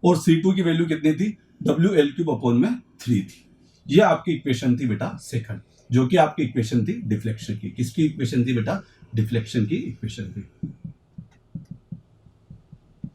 और C2 की वैल्यू कितनी थी, डब्ल्यू एल क्यूब अपॉन में 3 थी। ये आपकी इक्वेशन थी बेटा सेकंड, जो कि आपकी इक्वेशन थी डिफ्लेक्शन की। किसकी इक्वेशन थी बेटा, डिफ्लेक्शन की इक्वेशन थी,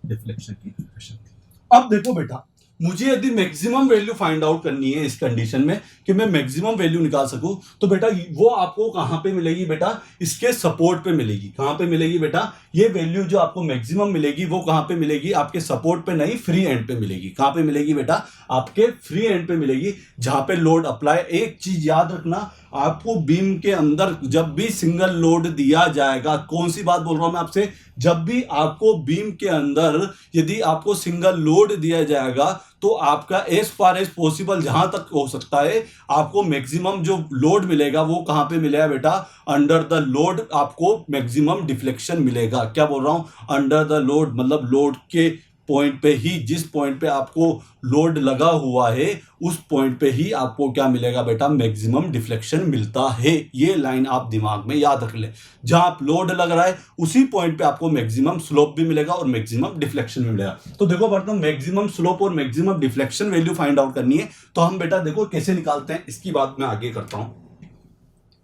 डिफ्लेक्शन की इक्वेशन थी। अब देखो बेटा, मुझे यदि मैक्सिमम वैल्यू फाइंड आउट करनी है इस कंडीशन में कि मैं मैक्सिमम वैल्यू निकाल सकूं, तो बेटा वो आपको कहां पे मिलेगी बेटा, इसके सपोर्ट पे मिलेगी। कहां पे मिलेगी बेटा, ये वैल्यू जो आपको मैक्सिमम मिलेगी वो कहां पे मिलेगी, आपके सपोर्ट पे नहीं, फ्री एंड पे मिलेगी। कहां पे मिलेगी बेटा, आपके फ्री एंड पे मिलेगी, जहां पे लोड अप्लाई। एक चीज याद रखना, आपको बीम के अंदर जब भी सिंगल लोड दिया जाएगा, कौन सी बात बोल रहा हूं मैं आपसे, जब भी आपको बीम के अंदर यदि आपको सिंगल लोड दिया जाएगा, तो आपका एज फार एज पॉसिबल जहां तक हो सकता है आपको मैक्सिमम जो लोड मिलेगा वो कहां पे मिलेगा बेटा, अंडर द लोड आपको मैक्सिमम डिफ्लेक्शन मिलेगा। क्या बोल रहा हूं, अंडर द लोड, मतलब लोड के पॉइंट पे ही, जिस पॉइंट पे आपको लोड लगा हुआ है उस पॉइंट पे ही आपको क्या मिलेगा बेटा, मैक्सिमम डिफ्लेक्शन मिलता है। ये लाइन आप दिमाग में याद रख ले, जहां लोड लग रहा है उसी पॉइंट पे आपको मैक्सिमम स्लोप भी मिलेगा और मैक्सिमम डिफ्लेक्शन भी मिलेगा। तो देखो बर्तन मैक्सिमम स्लोप और maximum deflection value find out करनी है, तो हम बेटा देखो कैसे निकालते हैं, इसकी बात मैं आगे करता हूं,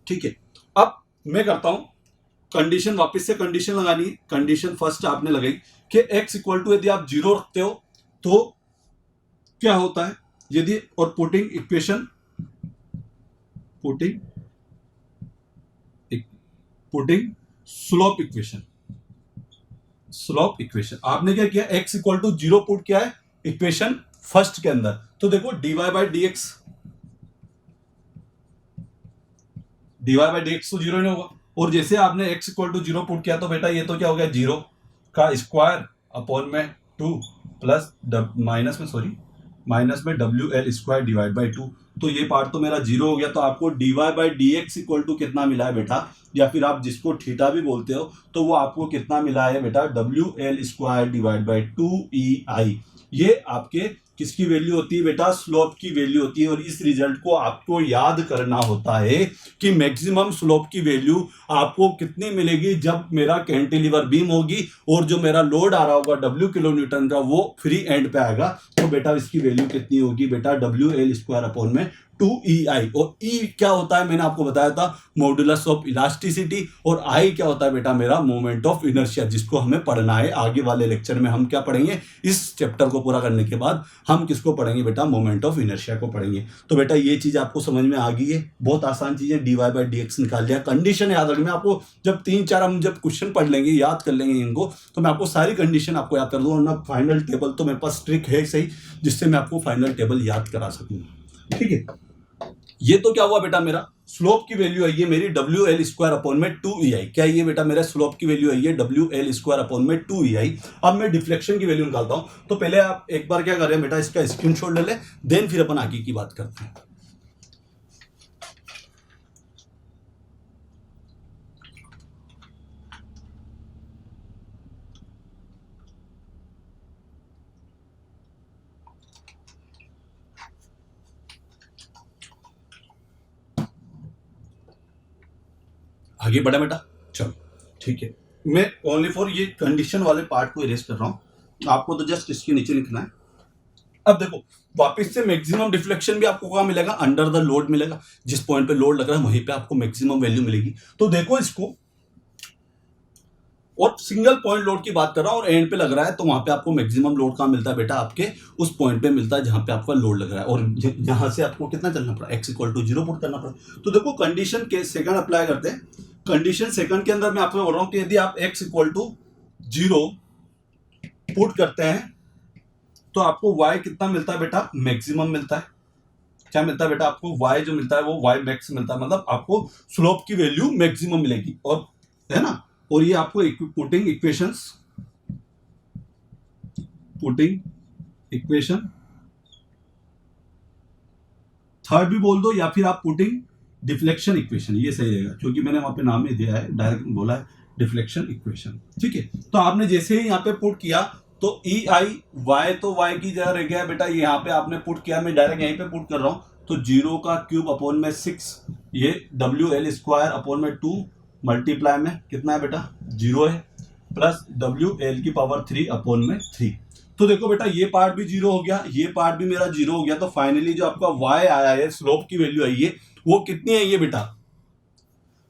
ठीक है। अब मैं करता हूं कंडीशन, वापस से कंडीशन लगानी है। कंडीशन फर्स्ट आपने लगाई कि x इक्वल टू यदि आप 0 रखते हो तो क्या होता है, यदि और putting equation, putting slope equation आपने क्या किया, x इक्वल टू 0 पुट किया है इक्वेशन फर्स्ट के अंदर। तो देखो dy बाई dx तो 0 नहीं होगा, और जैसे आपने x इक्वल टू 0 पुट किया तो बेटा ये तो क्या हो गया, 0 का स्क्वायर अपॉन में 2 प्लस माइनस में W L square divide by 2, तो ये पार्ट तो मेरा जीरो हो गया। तो आपको dy by D x equal to कितना मिला है बेटा, या फिर आप जिसको थीटा भी बोलते हो, तो वो आपको कितना मिला है बेटा, W L square divide by 2EI। ये आपके किसकी वैल्यू होती है बेटा, स्लोप की वैल्यू होती है। और इस रिजल्ट को आपको याद करना होता है कि मैक्सिमम स्लोप की वैल्यू आपको कितनी मिलेगी जब मेरा कैंटिलीवर बीम होगी और जो मेरा लोड आ रहा होगा W किलो न्यूटन का वो फ्री एंड पे आएगा। तो बेटा इसकी वैल्यू कितनी होगी बेटा, डब्ल्यू एल स्क्वायर अपॉन में 2EI। और E क्या होता है, मैंने आपको बताया था, मॉडुलस ऑफ इलास्टिसिटी। और I क्या होता है बेटा, मेरा मोमेंट ऑफ इनर्शिया, जिसको हमें पढ़ना है आगे वाले लेक्चर में। हम क्या पढ़ेंगे, इस चैप्टर को पूरा करने के बाद हम किसको पढ़ेंगे बेटा, मोमेंट ऑफ इनर्शिया को पढ़ेंगे। तो बेटा ये चीज आपको समझ में आ गई है, बहुत आसान चीज है। dy बाई डी एक्स निकाल लिया, कंडीशन याद रखना। आपको जब 3-4 हम जब क्वेश्चन पढ़ लेंगे, याद कर लेंगे इनको, तो मैं आपको सारी कंडीशन आपको याद कर दूंगा ना। फाइनल टेबल तो मेरे पास ट्रिक है सही, जिससे मैं आपको फाइनल टेबल याद करा सकूंगा। ठीक है, ये तो क्या हुआ बेटा, मेरा स्लोप की वैल्यू आई है मेरी डब्ल्यू एल स्क्वायर अपॉन में 2EI। क्या ये बेटा मेरा स्लोप की वैल्यू आई है डब्ल्यू एल स्क्वायर अपॉन में 2EI। अब मैं डिफ्लेक्शन की वैल्यू निकालता हूं। तो पहले आप एक बार क्या कर रहे हैं बेटा, इसका स्क्रीनशॉट ले ले, देन फिर अपन आगे की बात करते हैं। आगे बढ़ा बेटा, चलो ठीक है। मैं ओनली फॉर ये कंडीशन वाले पार्ट को इरेज कर रहा हूं, आपको तो जस्ट इसके नीचे लिखना है। अब देखो, वापस से मैक्सिमम डिफ्लेक्शन भी आपको कहां मिलेगा, अंडर द लोड मिलेगा। जिस पॉइंट पे लोड लग रहा है वहीं पे आपको मैक्सिमम वैल्यू मिलेगी। तो देखो इसको, और सिंगल पॉइंट लोड की बात कर रहा हूं और एंड पे लग रहा है, तो वहां पे आपको मैक्सिमम लोड कहां मिलता है बेटा, आपके उस पॉइंट पे मिलता है जहां पे आपका लोड लग रहा है। और यहां से आपको कितना चलना पड़ा, x इक्वल टू 0 पुट करना पड़ा। तो देखो कंडीशन के सेकंड अप्लाई करते हैं। कंडीशन सेकंड के अंदर मैं आपको बोल रहा हूं कि यदि आप x इक्वल टू 0 पुट करते हैं तो आपको y कितना मिलता है बेटा, मैक्सिमम मिलता है। क्या मिलता है बेटा आपको, y जो मिलता है वो y मैक्स मिलता है, मतलब आपको स्लोप की वैल्यू मैक्सिमम मिलेगी। और है ना, और ये आपको पुटिंग इक्वेशन थर्ड भी बोल दो, या फिर आप पुटिंग डिफ्लेक्शन इक्वेशन, ये सही रहेगा क्योंकि मैंने वहां पे नाम ही दिया है, डायरेक्ट बोला है डिफ्लेक्शन इक्वेशन। ठीक है, तो आपने जैसे ही यहाँ पे पुट किया तो EI y तो y की जगह रह गया बेटा, यहाँ पे आपने पुट किया, मैं डायरेक्ट यहीं पे पुट कर रहा हूं। तो 0 का क्यूब अपॉन में 6, ये WL स्क्वायर अपॉन में 2 मल्टीप्लाई में कितना है बेटा, 0 है, प्लस WL की पावर 3 अपॉन में 3। तो देखो बेटा ये पार्ट भी 0 हो गया, ये पार्ट भी मेरा 0 हो गया। तो फाइनली जो आपका y आया है, स्लोप की वैल्यू आई है, वो कितनी है ये बेटा,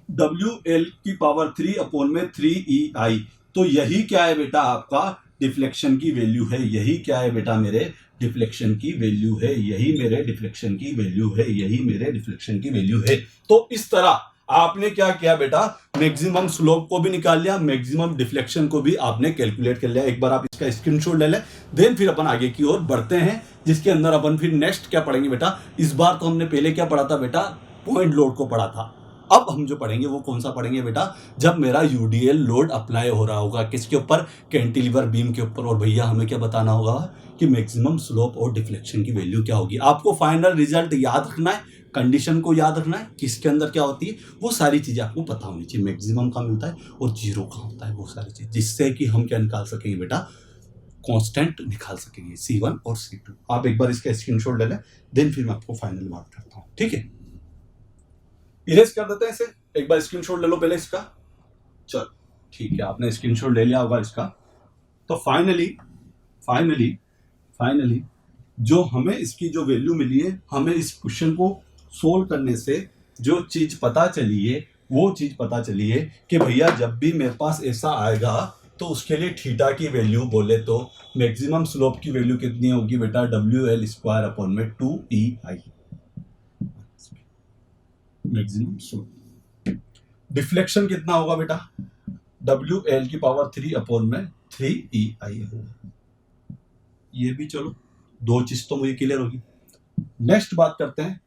WL की पावर 3 अपॉन में 3EI। तो यही क्या है बेटा, आपका डिफ्लेक्शन की वैल्यू है। यही क्या है बेटा, मेरे डिफ्लेक्शन की वैल्यू है। यही मेरे डिफ्लेक्शन की वैल्यू है। यही मेरे डिफ्लेक्शन की वैल्यू है। तो इस तरह आपने क्या किया बेटा, मैक्सिमम स्लोप को भी निकाल लिया, मैक्सिमम डिफ्लेक्शन को भी आपने कैलकुलेट कर लिया। एक बार आप इसका स्क्रीनशॉट ले लें, देन फिर अपन आगे की ओर बढ़ते हैं, जिसके अंदर अपन फिर नेक्स्ट क्या पढ़ेंगे बेटा। इस बार तो हमने पहले क्या पढ़ा था बेटा, पॉइंट लोड को पढ़ा था। अब हम जो पढ़ेंगे वो कौन सा पढ़ेंगे बेटा, जब मेरा यूडीएल लोड अप्लाई हो रहा होगा, किसके ऊपर, कैंटिलीवर बीम के ऊपर। और भैया हमें क्या बताना होगा कि मैक्सिमम स्लोप और डिफ्लेक्शन की वैल्यू क्या होगी। आपको फाइनल रिजल्ट याद रखना है, कंडीशन को याद रखना है, किसके अंदर क्या होती है, वो सारी चीजें आपको पता होनी चाहिए। मैक्सिमम कहाँ मिलता है और 0 कहाँ होता है, वो सारी चीज, जिससे कि हम क्या निकाल सकेंगे बेटा, कांस्टेंट निकाल सकेंगे C1 और C2। आप एक बार इसका स्क्रीनशॉट ले लें, देन फिर मैं आपको फाइनल बात करता हूँ। ठीक है, इरेज कर देते हैं इसे, एक बार स्क्रीनशॉट ले लो पहले इसका। चलो ठीक है, आपने स्क्रीनशॉट ले लिया होगा इसका। तो फाइनली जो हमें इसकी जो वैल्यू मिली है, हमें इस क्वेश्चन को सोल्व करने से जो चीज पता चली है, वो चीज पता चली है कि भैया जब भी मेरे पास ऐसा आएगा तो उसके लिए थीटा की वैल्यू बोले तो मैक्सिमम स्लोप की वैल्यू कितनी होगी बेटा, WL स्क्वायर अपॉन में 2EI मैक्सिमम स्लोप। डिफ्लेक्शन कितना होगा बेटा, WL की पावर 3 अपॉन में 3EI होगा। ये भी चलो, दो चीज तो मुझे क्लियर होगी। नेक्स्ट बात करते हैं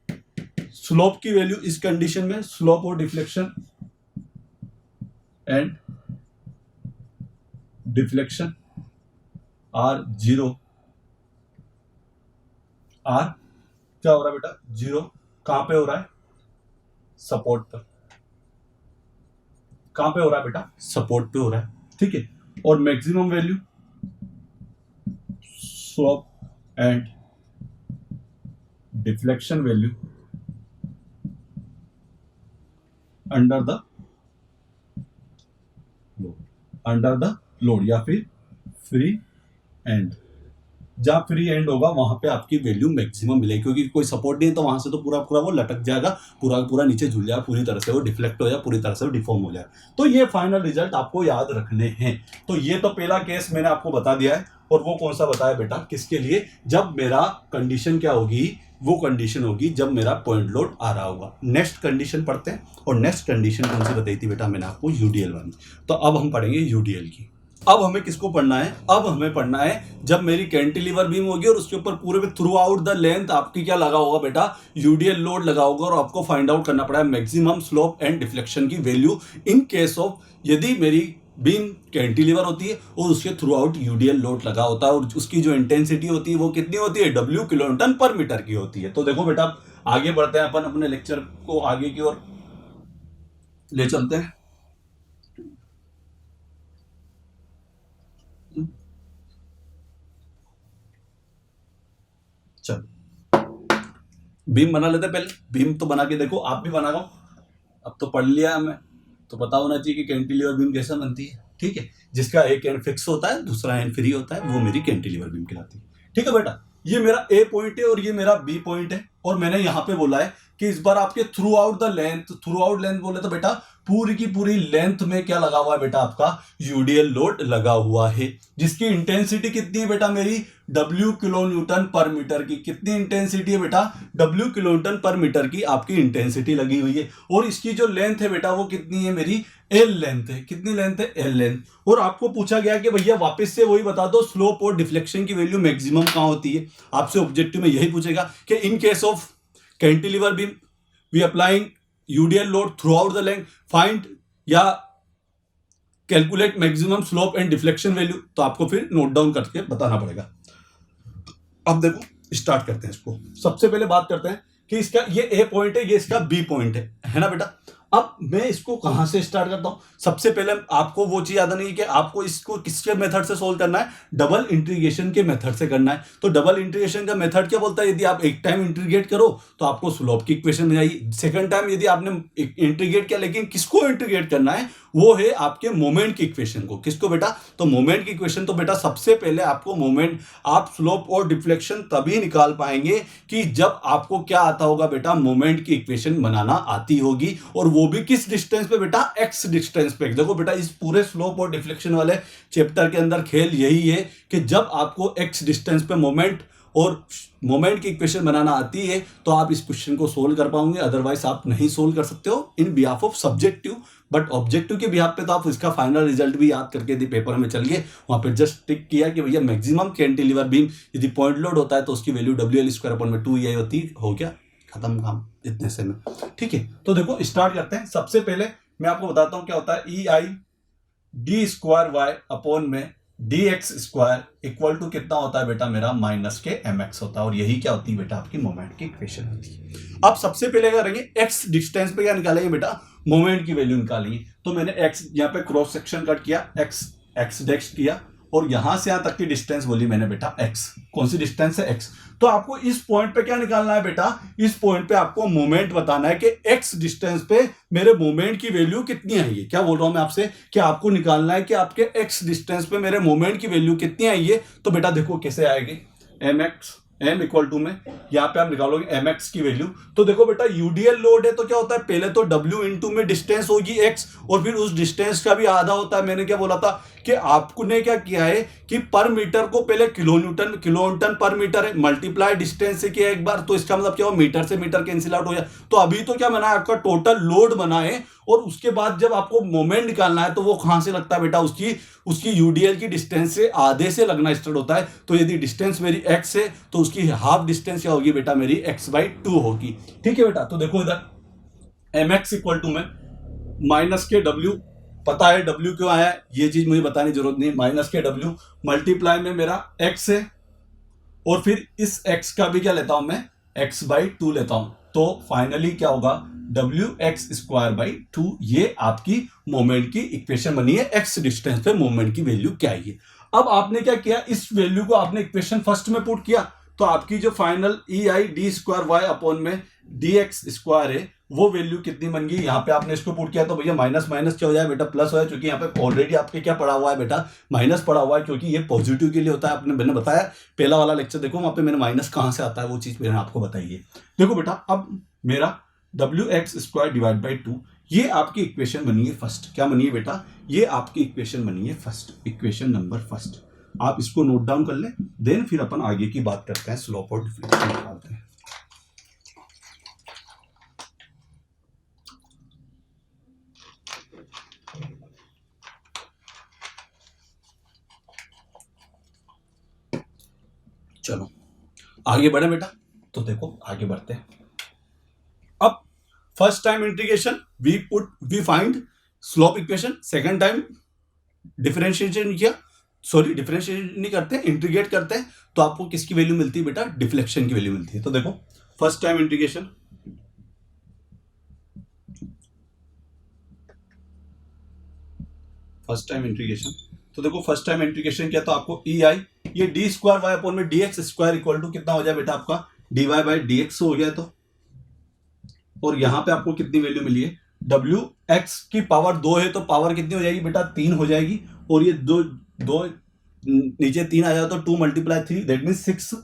स्लोप की वैल्यू इस कंडीशन में, स्लोप और deflection and deflection are 0 are क्या हो रहा है बेटा, 0। कहां पे हो रहा है, सपोर्ट पर। कहां पे हो रहा है बेटा, सपोर्ट पे हो रहा है, ठीक है। और maximum value slope and deflection value under the load, under the load या फिर फ्री एंड। जहां फ्री एंड होगा वहां पे आपकी वैल्यू मैक्सिमम मिलेगी, क्योंकि कोई सपोर्ट नहीं है तो वहां से तो पूरा पूरा वो लटक जाएगा, पूरा पूरा नीचे झूल जाएगा, पूरी तरह से वो डिफ्लेक्ट हो जाए, पूरी तरह से वो डिफॉर्म हो जाए। तो ये फाइनल रिजल्ट आपको याद रखने हैं। तो ये तो पहला केस मैंने आपको बता दिया है। और वो कौन सा बताया बेटा, किसके लिए, जब मेरा कंडीशन क्या होगी, वो कंडीशन होगी जब मेरा पॉइंट लोड आ रहा होगा। नेक्स्ट कंडीशन पढ़ते हैं। और नेक्स्ट कंडीशन कौन सी बताई थी बेटा मैंने आपको, यूडीएल वाली। तो अब हम पढ़ेंगे यूडीएल की। अब हमें किसको पढ़ना है, अब हमें पढ़ना है जब मेरी कैंटिलीवर बीम होगी और उसके ऊपर पूरे में थ्रू आउट द लेंथ आपकी क्या लगा होगा बेटा, यूडीएल लोड लगा होगा। और आपको फाइंड आउट करना पड़ा है मैक्सिमम स्लोप एंड डिफ्लेक्शन की वैल्यू इन केस ऑफ, यदि मेरी बीम कैंटिलीवर होती है और उसके थ्रू आउट यूडीएल लोड लगा होता है, और उसकी जो इंटेंसिटी होती है वो कितनी होती है, W किलो न्यूटन पर मीटर की होती है। तो देखो बेटा, आगे बढ़ते हैं अपन अपने लेक्चर को आगे की ओर ले चलते हैं। चल बीम बना लेते, पहले बीम तो बना के देखो, आप भी बना लो। अब तो पढ़ लिया हमें, तो पता होना चाहिए कि कैंटिलीवर बीम कैसे बनती है, ठीक है। जिसका एक एंड फिक्स होता है, दूसरा एंड फ्री होता है, वो मेरी कैंटिलीवर बीम कहलाती है, ठीक है बेटा। ये मेरा ए पॉइंट है और ये मेरा बी पॉइंट है। और मैंने यहां पे बोला है कि इस बार आपके through out the length, through out length बोले तो बेटा पूरी की पूरी लेंथ में क्या लगा हुआ है बेटा, आपका यूडीएल लोड लगा हुआ है, जिसकी इंटेंसिटी कितनी है बेटा मेरी, W किलो न्यूटन पर मीटर की। कितनी इंटेंसिटी है बेटा, W किलो न्यूटन पर मीटर की आपकी इंटेंसिटी लगी हुई है। और इसकी जो लेंथ है बेटा वो कितनी है मेरी, L लेंथ है। कितनी लेंथ है, L लेंथ। और आपको पूछा गया कि भैया वापस से वही बता दो, स्लोप और डिफ्लेक्शन की वैल्यू मैक्सिमम कहां होती है। आपसे ऑब्जेक्टिव में यही पूछेगा कि in case of cantilever beam we applying UDL load throughout the length, find या calculate maximum slope and deflection value. तो आपको फिर नोट डाउन करके बताना पड़ेगा। अब देखो स्टार्ट करते हैं इसको। सबसे पहले बात करते हैं कि इसका ये ए पॉइंट है, ये इसका बी पॉइंट है ना बेटा। अब मैं इसको कहां से स्टार्ट करता हूं, सबसे पहले आपको वो चीज याद नहीं है कि आपको इसको किसके मेथड से सोल्व करना है, डबल इंटीग्रेशन के मेथड से करना है। तो डबल इंटीग्रेशन का मेथड क्या बोलता है, यदि आप एक टाइम इंटीग्रेट करो तो आपको स्लोप की इक्वेशन मिल जाएगी। सेकंड टाइम यदि आपने इंटीग्रेट किया, लेकिन किसको इंटीग्रेट करना है, वो है आपके मोमेंट की इक्वेशन को। किसको बेटा, तो मोमेंट की इक्वेशन। तो बेटा सबसे पहले आपको मोमेंट, आप स्लोप और डिफ्लेक्शन तभी निकाल पाएंगे कि जब आपको क्या आता होगा बेटा, मोमेंट की इक्वेशन बनाना आती होगी। और वो भी किस डिस्टेंस पे बेटा, x डिस्टेंस पे। देखो बेटा इस पूरे स्लोप और डिफ्लेक्शन वाले चैप्टर के अंदर खेल यही है कि जब आपको x डिस्टेंस पे मोमेंट और मोमेंट की इक्वेशन बनाना आती है तो आप इस क्वेश्चन को सोल्व कर पाओगे, अदरवाइज आप नहीं सोल्व कर सकते हो in behalf of subjective. But objective के बिहाफ पे तो आप इसका फाइनल रिजल्ट भी याद करके यदि पेपर में चल गए, वहां पे जस्ट टिक किया कि भैया मैक्सिमम कैंटिलीवर बीम यदि पॉइंट लोड होता है तो उसकी वैल्यू WL² होती, हो गया खत्म काम इतने से में, ठीक है। तो देखो स्टार्ट करते हैं। सबसे पहले मैं आपको बताता हूं क्या होता है, EI d²y/में dx² इक्वल टू कितना होता है बेटा मेरा, माइनस के mx होता है। और यही क्या होती है बेटा, आपकी मोमेंट की इक्वेशन होती है। अब सबसे पहले क्या करेंगे, x डिस्टेंस पे क्या निकालेंगे बेटा, मोमेंट की वैल्यू निकालेंगे। तो मैंने x यहाँ पे क्रॉस सेक्शन कट किया, x डेक्स किया, और यहां से यहां तक की डिस्टेंस बोली मैंने बेटा x। कौन सी डिस्टेंस है, x। तो आपको इस पॉइंट पे क्या निकालना है बेटा, इस पॉइंट पे आपको मोमेंट बताना है कि x डिस्टेंस पे मेरे मोमेंट की वैल्यू कितनी आई है। क्या बोल रहा हूं मैं आपसे कि आपको निकालना है कि आपके x डिस्टेंस पे मेरे मोमेंट की वैल्यू कितनी आई है। तो बेटा देखो कैसे आएगी, m इक्वल टू में यहां पे आप निकालोगे mx की वैल्यू। तो देखो बेटा यूडीएल लोड है तो क्या होता है, पहले तो w इंटू में डिस्टेंस होगी x, और फिर उस डिस्टेंस का भी आधा होता है। मैंने क्या बोला था कि आपने क्या किया है कि पर मीटर को पहले किलो न्यूटन पर मीटर है, मल्टीप्लाई डिस्टेंस से किया एक बार, तो इसका मतलब क्या हो, मीटर से मीटर कैंसिल आउट हो जाए। तो अभी तो क्या बना है, आपका टोटल लोड बना है। और उसके बाद जब आपको मोमेंट निकालना है तो वो कहां से लगता है बेटा, उसकी यूडीएल की डिस्टेंस से आधे से लगना स्टार्ट होता है। तो यदि डिस्टेंस मेरी x है तो उसकी हाफ डिस्टेंस क्या होगी बेटा, मेरी x/2 होगी, ठीक है बेटा। तो देखो इधर mx इक्वल टू में माइनस के w, पता है w क्यों आया है, ये चीज मुझे बताने की जरूरत नहीं, माइनस के w मल्टीप्लाई में मेरा x है, और फिर इस x का भी क्या लेता हूं मैं, x/2 लेता हूं तो फाइनली क्या होगा, wx² 2। ये आपकी मोमेंट की इक्वेशन बनी है, x डिस्टेंस पे मोमेंट की वैल्यू क्या है। अब आपने क्या किया, इस वैल्यू को आपने इक्वेशन फर्स्ट में पुट किया, तो आपकी जो फाइनल EI d² में dx² है वो वैल्यू कितनी बन गई, यहां पे आपने इसको पुट किया तो भैया माइनस माइनस क्या हो जाए बेटा, प्लस हो जाए, क्योंकि यहाँ पे ऑलरेडी आपके क्या पड़ा हुआ है बेटा, माइनस पड़ा हुआ है, क्योंकि ये पॉजिटिव के लिए होता है। आपने मैंने बताया पहला वाला लेक्चर देखो, वहां पे मैंने माइनस कहां से आता है वो चीज मैंने आपको बताई है। देखो बेटा, अब मेरा wx² 2 ये आपकी इक्वेशन बनी है फर्स्ट। क्या बनी है बेटा, ये आपकी इक्वेशन बनी है फर्स्ट, इक्वेशन नंबर फर्स्ट। आप इसको नोट डाउन कर लें, देन फिर अपन आगे की बात करते हैं, स्लोप और डिफ्लेक्शन निकालते हैं। चलो आगे बढ़े बेटा, तो देखो आगे बढ़ते हैं। अब first time integration we find slope equation, second time differentiation किया, सॉरी डिफरेंशिएट नहीं करते, इंटीग्रेट करते हैं, तो आपको किसकी वैल्यू मिलती है बेटा, डिफ्लेक्शन की वैल्यू मिलती है। तो देखो फर्स्ट टाइम इंटीग्रेशन, तो देखो फर्स्ट टाइम इंटीग्रेशन किया तो आपको EI ये d² में dx² इक्वल टू कितना हो जाए बेटा, आपका dy/dx हो गया। तो और यहां पे आपको कितनी वैल्यू मिली है, wx की पावर 2 है तो पावर कितनी हो जाएगी बेटा, 3 हो जाएगी। और ये दो नीचे 3 आ जाए तो 2 × 3 दैट मीन 6,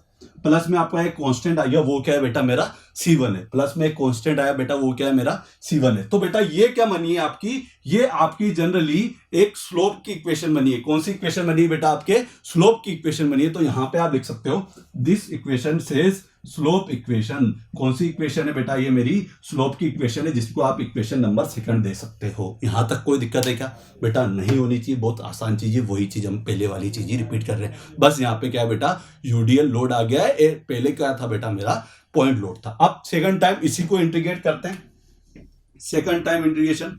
प्लस में आपका एक कांस्टेंट आ गया, वो क्या है बेटा मेरा C1 है। प्लस में एक कांस्टेंट आया बेटा, वो क्या है मेरा C1 है। तो बेटा ये क्या बनी है आपकी, ये आपकी जनरली एक स्लोप की इक्वेशन बनी है। कौन सी इक्वेशन बनी है बेटा, आपके स्लोप की इक्वेशन बनी है। तो यहां पे आप लिख सकते हो this equation says slope equation. कौन सी इक्वेशन है बेटा, ये मेरी स्लोप की इक्वेशन है, जिसको आप इक्वेशन नंबर सेकंड दे सकते हो। यहां तक कोई दिक्कत है क्या बेटा, नहीं होनी चाहिए, बहुत आसान चीज है, वही चीज हम पहले वाली चीज ही रिपीट कर रहे हैं। बस यहाँ पे क्या है बेटा, यूडीएल लोड आ गया है, पहले क्या था बेटा मेरा पॉइंट लोड था। अब सेकंड टाइम इसी को इंटीग्रेट करते हैं, second time integration,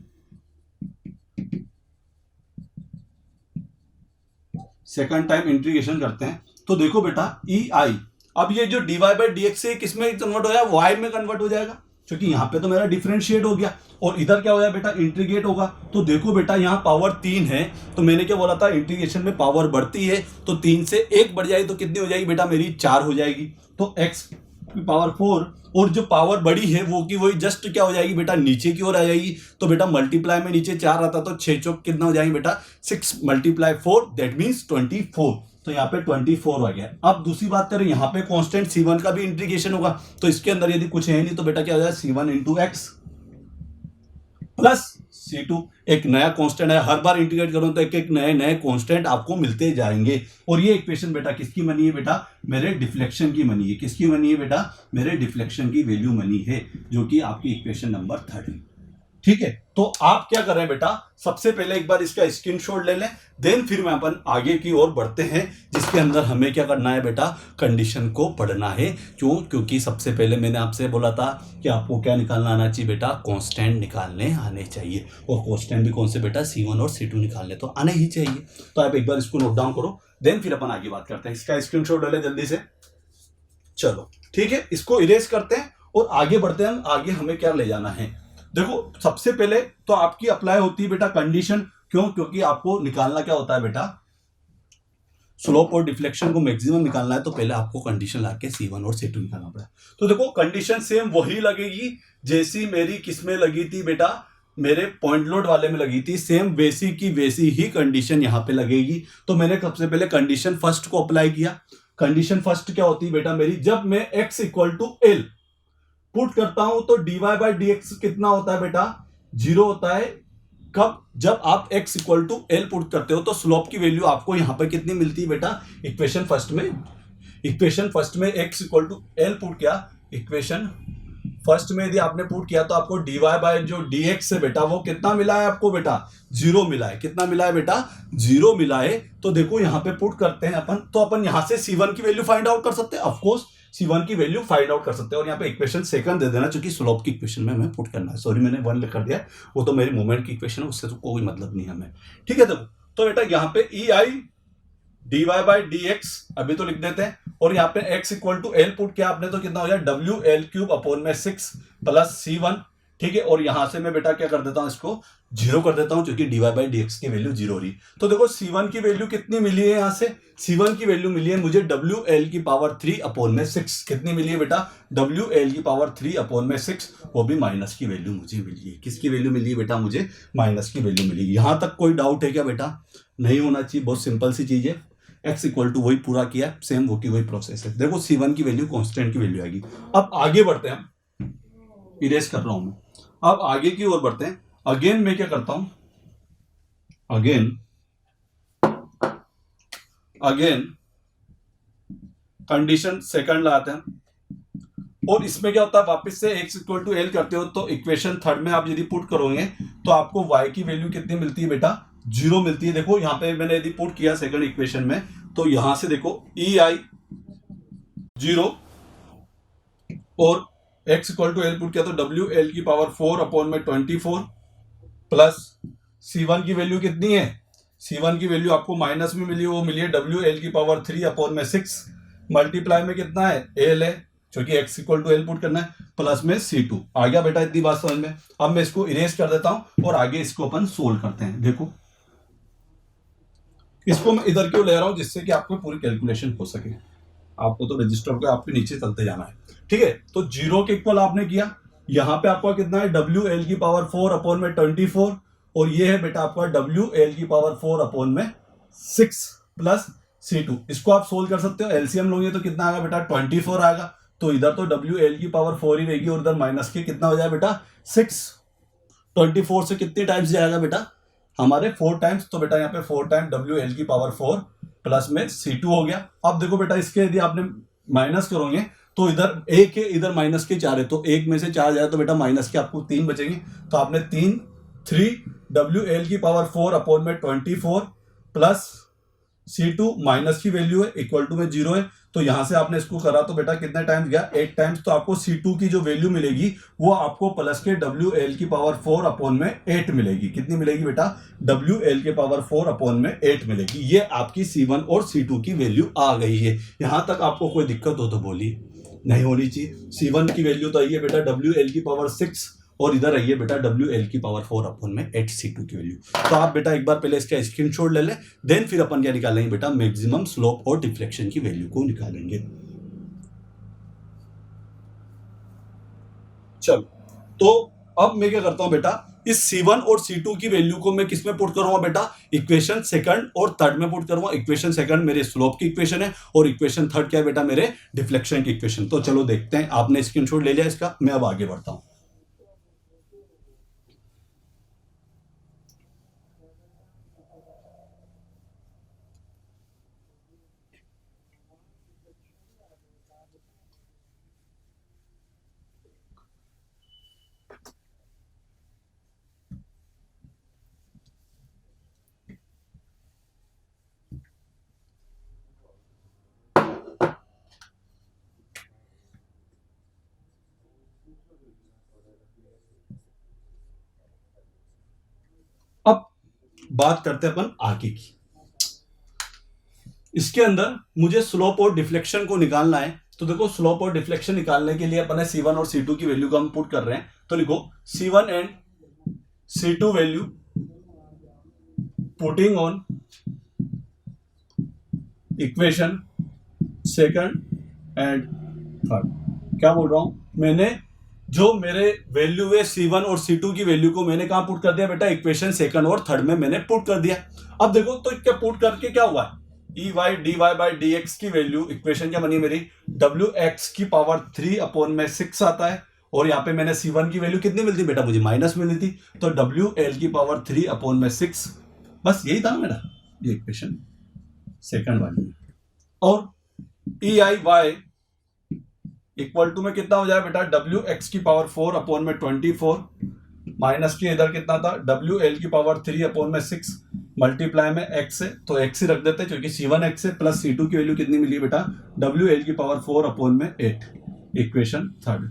second time integration करते हैं। तो देखो बेटा EI, अब ये जो dy/dx से किसमें कन्वर्ट हो जाएगा, y में कन्वर्ट हो जाएगा, क्योंकि यहां पे तो मेरा डिफरेंशिएट हो गया। और इधर क्या हो जाएगा बेटा, इंटीग्रेट होगा। तो देखो बेटा यहाँ पावर 3 है, तो मैंने क्या बोला था, इंटीग्रेशन में पावर बढ़ती है, तो 3 से 1 बढ़ जाएगी तो कितनी हो जाएगी बेटा मेरी, 4 हो जाएगी। तो x की पावर 4, और जो पावर बड़ी है वो की वही जस्ट क्या हो जाएगी बेटा, नीचे की ओर आ जाएगी। तो बेटा मल्टीप्लाई में नीचे 4 आता तो 6 चौक कितना हो जाएगी बेटा, 6 × 4 दैट मीन्स 24। तो यहाँ पे 24 आ गया। अब दूसरी बात करें, यहाँ पे कांस्टेंट C1 का भी इंटीग्रेशन होगा, तो इसके अंदर यदि कुछ है नहीं तो बेटा क्या हो जाएगा, C1 × x प्लस C2, एक नया कांस्टेंट है। हर बार इंटीग्रेट करूं तो एक एक नए नए कांस्टेंट आपको मिलते जाएंगे। और ये इक्वेशन बेटा किसकी बनी है बेटा, मेरे डिफ्लेक्शन की बनी है। किसकी बनी है बेटा, मेरे डिफ्लेक्शन की वैल्यू बनी है, जो कि आपकी इक्वेशन नंबर 3। ठीक है, तो आप क्या कर रहे हैं बेटा, सबसे पहले एक बार इसका स्क्रीनशॉट ले लें, देन फिर मैं अपन आगे की ओर बढ़ते हैं, जिसके अंदर हमें क्या करना है बेटा, कंडीशन को पढ़ना है। क्यों, क्योंकि सबसे पहले मैंने आपसे बोला था कि आपको क्या निकालना आना चाहिए बेटा, कांस्टेंट निकालने आने चाहिए। और कांस्टेंट भी कौन से बेटा, C1 और C2 निकालने तो आने ही चाहिए। तो आप एक बार इसको नोट डाउन करो, देन फिर अपन आगे बात करते हैं। इसका स्क्रीनशॉट ले लें जल्दी से। चलो ठीक है, इसको इरेज करते हैं और आगे बढ़ते हैं। आगे हमें क्या ले जाना है, देखो सबसे पहले तो आपकी अप्लाई होती है बेटा कंडीशन। क्यों, क्योंकि आपको निकालना क्या होता है बेटा, स्लोप और डिफ्लेक्शन को मैक्सिमम निकालना है, तो पहले आपको कंडीशन लाके C1 और C2 निकालना पड़ा। तो देखो कंडीशन सेम वही लगेगी जैसी मेरी किसमें लगी थी बेटा, मेरे पॉइंट लोड वाले में लगी थी, सेम वैसी की वैसी ही कंडीशन यहां पे लगेगी। तो मैंने सबसे पहले कंडीशन फर्स्ट को अप्लाई किया। कंडीशन फर्स्ट क्या होती है बेटा मेरी, जब मैं x = L पुट करता हूं तो dy/dx कितना होता है बेटा, 0 होता है। कब, जब आप x = L पुट करते हो तो स्लोप की वैल्यू आपको यहां पर कितनी मिलती है बेटा, इक्वेशन फर्स्ट में x = L पुट किया, इक्वेशन फर्स्ट में यदि आपने पुट किया तो आपको dy/dx है बेटा, वो कितना मिला है आपको बेटा, 0 मिला है। कितना मिला है बेटा, 0 मिला है। तो देखो यहां पे पुट करते हैं अपन, तो अपन यहां से C1 की वैल्यू फाइंड आउट कर सकते हैं। ऑफकोर्स C1 की वैल्यू फाइंड आउट कर सकते हैं। और यहाँ पे इक्वेशन सेकंड दे देना, क्योंकि स्लोप की इक्वेशन में हमें पुट करना है। सॉरी मैंने 1 लिख कर दिया, वो तो मेरी मूवमेंट की इक्वेशन है, उससे तो कोई मतलब नहीं हमें। ठीक है, तो बेटा यहाँ पे EI d Y by D x अभी तो लिख देते हैं, और यहाँ पे x equal to L put किया आपने तो कितना हो गया डब्ल्यू एल क्यूब अपॉन में 6 प्लस C1, ठीक है। और यहां से मैं बेटा क्या कर देता हूं, इसको जीरो कर देता हूं, क्योंकि d Y by D x की वैल्यू जीरो रही। तो देखो C1 की वैल्यू कितनी मिली है, यहां से C1 की वैल्यू मिली है मुझे डब्ल्यू एल की पावर 3 अपॉन में 6। कितनी मिली है बेटा, डब्ल्यू एल की पावर 3 अपॉन में 6, वो भी माइनस की वैल्यू मुझे मिली है। किसकी वैल्यू मिली है बेटा, मुझे माइनस की वैल्यू मिली। यहां तक कोई डाउट है क्या बेटा, नहीं होना चाहिए, बहुत सिंपल सी चीज है। x इक्वल टू वही पूरा किया, सेम वो की वही प्रोसेस है। देखो C1 की वैल्यू कांस्टेंट की वैल्यू आएगी। अब आगे बढ़ते हैं, इरेज कर रहा हूं मैं, अब आगे की ओर बढ़ते हैं। अगेन मैं क्या करता हूं, अगेन कंडीशन सेकंड लगाते हैं, और इसमें क्या होता है, वापस से x इक्वल टू एल करते हो तो इक्वेशन थर्ड में आप यदि पुट करोगे तो आपको y की वैल्यू कितनी मिलती है बेटा, जीरो मिलती है। देखो यहां पे मैंने यदि पुट किया सेकंड इक्वेशन में, तो यहां से देखो EI जीरो, और x equal to L put किया तो डब्ल्यू एल की पावर 4 अपॉन में 24 प्लस C1 की वैल्यू कितनी है, C1 की वैल्यू आपको माइनस में मिली, वो मिली है डब्ल्यू एल की पावर 3 अपॉन में 6, मल्टीप्लाई में कितना है एल है, क्योंकि x equal to L put करना है, प्लस में C2। आ गया बेटा इतनी बात समझ में। अब मैं इसको इरेज कर देता हूं और आगे इसको अपन सोल्व करते हैं। देखो इसको मैं इधर क्यों ले रहा हूं, जिससे कि आपको पूरी कैलकुलेशन हो सके। आपको तो रजिस्टर को आपके नीचे चलते जाना है, ठीक है। तो जीरो के इक्वल आपने किया, यहां पे आपका कितना है डब्ल्यू एल की पावर 4 अपॉन में 24, और ये है बेटा आपका डब्ल्यू एल की पावर 4 अपॉन में 6 प्लस C2। इसको आप सोल्व कर सकते हो, एलसीएम लोगे तो कितना आएगा बेटा 24 आएगा। तो इधर तो डब्ल्यू एल की पावर 4 ही रहेगी, और इधर माइनस के कितना हो जाए बेटा 6। 24 से कितने टाइम्स जाएगा बेटा, हमारे 4 टाइम्स। तो बेटा यहाँ पे 4 टाइम डब्ल्यू एल की पावर 4 प्लस में C2 हो गया। अब देखो बेटा इसके यदि आपने माइनस करोगे तो इधर एक है, इधर माइनस के 4 है, तो एक में से 4 जाए तो बेटा माइनस के आपको 3 बचेंगे। तो आपने 3 डब्ल्यू एल की पावर 4 अपॉन में 24 प्लस C2 माइनस की वैल्यू है, इक्वल टू में 0 है। तो यहां से आपने इसको करा तो बेटा कितने टाइम्स गया 8 टाइम्स। तो आपको C2 की जो वैल्यू मिलेगी वो आपको प्लस के WL की पावर 4 अपॉन में 8 मिलेगी। कितनी मिलेगी बेटा, WL के पावर 4 अपॉन में 8 मिलेगी। ये आपकी C1 और C2 की वैल्यू आ गई है। यहां तक आपको कोई दिक्कत हो तो बोलिए, नहीं होनी चाहिए। C1 की वैल्यू तो आई है बेटा WL की पावर 6, और इधर आइए बेटा WL की पावर 4 अपॉन में 8 C2 की वैल्यू। तो आप बेटा एक बार पहले इसका स्क्रीनशॉट ले लें, देन फिर अपन क्या निकालेंगे बेटा, मैक्सिमम स्लोप और डिफ्लेक्शन की वैल्यू को निकालेंगे। चलो तो अब मैं क्या करता हूं बेटा, इस C1 और C2 की वैल्यू को मैं किस में पुट करूंगा बेटा, इक्वेशन सेकंड और थर्ड में पुट करूंगा। इक्वेशन सेकंड मेरे स्लोप की इक्वेशन है, और इक्वेशन थर्ड क्या है बेटा, मेरे डिफ्लेक्शन की इक्वेशन। तो चलो देखते हैं, आपने स्क्रीनशॉट ले लिया इसका, मैं अब आगे बढ़ता हूं। अब बात करते हैं अपन आगे की। इसके अंदर मुझे स्लोप और डिफ्लेक्शन को निकालना है। तो देखो स्लोप और डिफ्लेक्शन निकालने के लिए अपन C1 और C2 की वैल्यू को हम पुट कर रहे हैं। तो लिखो C1 and C2 value putting on equation second and third. क्या बोल रहा हूं मैंने, जो मेरे वैल्यू है C1 और C2 की वैल्यू को मैंने कहां पुट कर दिया बेटा, इक्वेशन सेकंड और थर्ड में मैंने पुट कर दिया। अब देखो तो क्या पुट करके क्या हुआ है, EY dy बाई dx की वैल्यू, इक्वेशन क्या बनी मेरी, WX की पावर 3 अपॉन में 6 आता है, और यहां पे मैंने C1 की वैल्यू कितनी मिलती बेटा, मुझे माइनस मिली थी। तो WL की पावर 3 अपॉन में 6, बस यही था मेरा, ये इक्वेशन सेकंड वाली। और EIY इक्वल टू में कितना हो जाए बेटा, WX की पावर 4 अपॉन में 24 माइनस के इधर कितना था WL की पावर 3 अपॉन में 6 मल्टीप्लाई में x है, तो x ही रख देते हैं क्योंकि C1 x है, प्लस C2 की वैल्यू कितनी मिली बेटा, WL की पावर 4 अपॉन में 8, इक्वेशन थर्ड।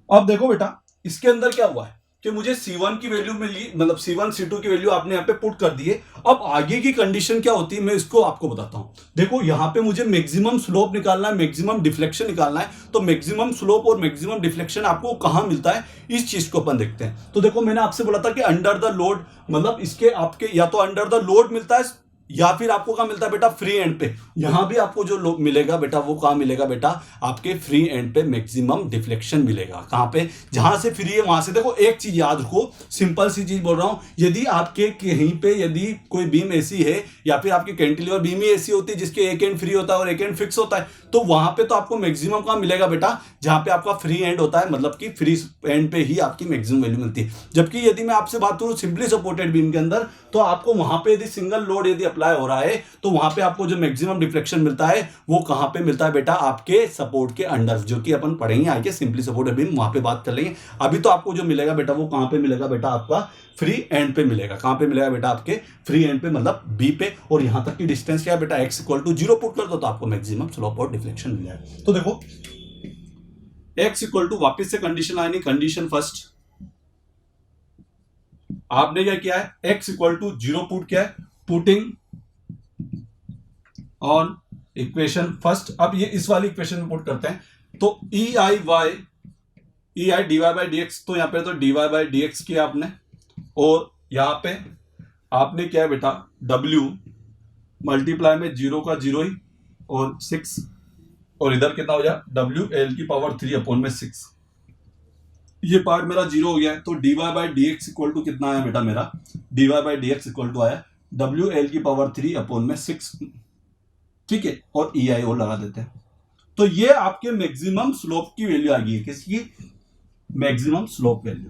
अब देखो बेटा इसके अंदर क्या हुआ है, कि मुझे C1 की वैल्यू मिली, मतलब C1 C2 की वैल्यू आपने यहाँ पे पुट कर दी है। अब आगे की कंडीशन क्या होती है मैं इसको आपको बताता हूँ। देखो यहाँ पे मुझे मैक्सिमम स्लोप निकालना है, मैक्सिमम डिफ्लेक्शन निकालना है। तो मैक्सिमम स्लोप और मैक्सिमम डिफ्लेक्शन आपको कहाँ मिलता है, इस चीज को अपन देखते हैं। तो देखो मैंने आपसे बोला था कि अंडर द लोड, मतलब इसके आपके या तो अंडर द लोड मिलता है या फिर आपको कहाँ मिलता है बेटा, फ्री एंड पे। यहां भी आपको जो मिलेगा बेटा वो कहाँ मिलेगा बेटा, आपके फ्री एंड पे मैक्सिमम डिफ्लेक्शन मिलेगा। कहां पे, जहां से फ्री है वहां से। देखो एक चीज याद रखो, सिंपल सी चीज बोल रहा हूं, यदि आपके कहीं पे यदि कोई बीम ऐसी है या फिर आपकी कैंटिलीवर बीम ही ऐसी होती है जिसके एक एंड फ्री होता है और एक एंड फिक्स होता है, तो वहां पे तो आपको मैक्सिमम कहां मिलेगा बेटा, जहां पे आपका फ्री एंड होता है, मतलब कि फ्री एंड पे ही आपकी मैक्सिमम वैल्यू मिलती है। जबकि यदि मैं आपसे बात करूं सिंपली सपोर्टेड बीम के अंदर, तो आपको वहां पे यदि सिंगल लोड यदि अप्लाई हो रहा है तो वहां पे आपको जो मैक्सिमम डिफ्लेक्शन मिलता है वो कहां पे मिलता है बेटा, आपके सपोर्ट के अंडर, जो कि अपन पढ़ेंगे आगे सिंपली सपोर्टेड बीम, वहां पे बात कर लेंगे। अभी तो आपको जो मिलेगा बेटा वो कहां पे मिलेगा बेटा, आपका फ्री एंड पे मिलेगा। कहां पे मिलेगा बेटा, आपके फ्री एंड पे, मतलब बी पे। और यहां तक की डिस्टेंस क्या है बेटा, x इक्वल टू 0 पुट कर दो तो आपको मैक्सिमम स्लोप और डिफ्लेक्शन मिल जाएगा। तो देखो x इक्वल टू, वापिस से कंडीशन आनी, कंडीशन फर्स्ट आपने क्या किया है, x इक्वल टू 0 पुट किया है, पुटिंग ऑन इक्वेशन फर्स्ट। अब ये इस वाली इक्वेशन में पुट करते हैं, तो E I D Y by D X, तो यहां पे तो D Y by D X किया आपने, और यहां पे आपने क्या है बेटा, W मल्टीप्लाई में 0 का 0 ही और 6, और इधर कितना हो जाए, W L की पावर 3 अपॉन में 6। ये पार्ट मेरा 0 हो गया है, तो D Y by D x equal to कितना आया बेटा, मेरा d Y by D x equal to आया W L की पावर 3 अपॉन में 6, ठीक है, और ई आई और लगा देते हैं। तो ये आपके मैक्सिमम स्लोप की वैल्यू आ गई है, किसकी, maximum slope value,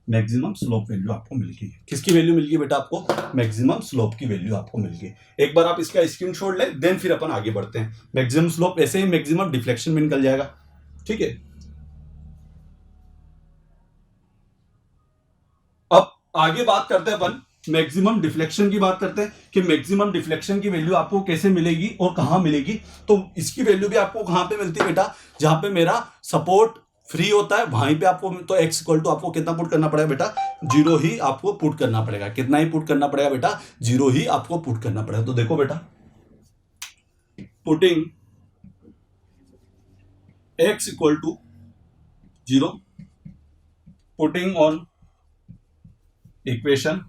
maximum slope value आपको मिल गई है। किसकी वैल्यू मिल गई बेटा, आपको मैक्सिमम स्लोप की वैल्यू आपको मिल गई। एक बार आप इसका स्क्रीनशॉट ले, देन फिर अपन आगे बढ़ते हैं। मैक्सिमम स्लोप, ऐसे ही मैक्सिमम डिफ्लेक्शन भी निकल जाएगा, ठीक है। अब आगे बात करते हैं अपन मैक्सिमम डिफ्लेक्शन की, बात करते हैं कि मैक्सिमम डिफ्लेक्शन की वैल्यू आपको कैसे मिलेगी और कहां मिलेगी। तो इसकी वैल्यू भी आपको कहां पे मिलती है बेटा, जहां पे मेरा सपोर्ट फ्री होता है वहीं पे आपको, तो x इक्वल टू आपको कितना पुट करना पड़ेगा बेटा, 0 ही आपको पुट करना पड़ेगा। कितना ही पुट करना पड़ेगा बेटा, 0 ही आपको पुट करना पड़ेगा। तो देखो बेटा, putting x equal to 0, putting on equation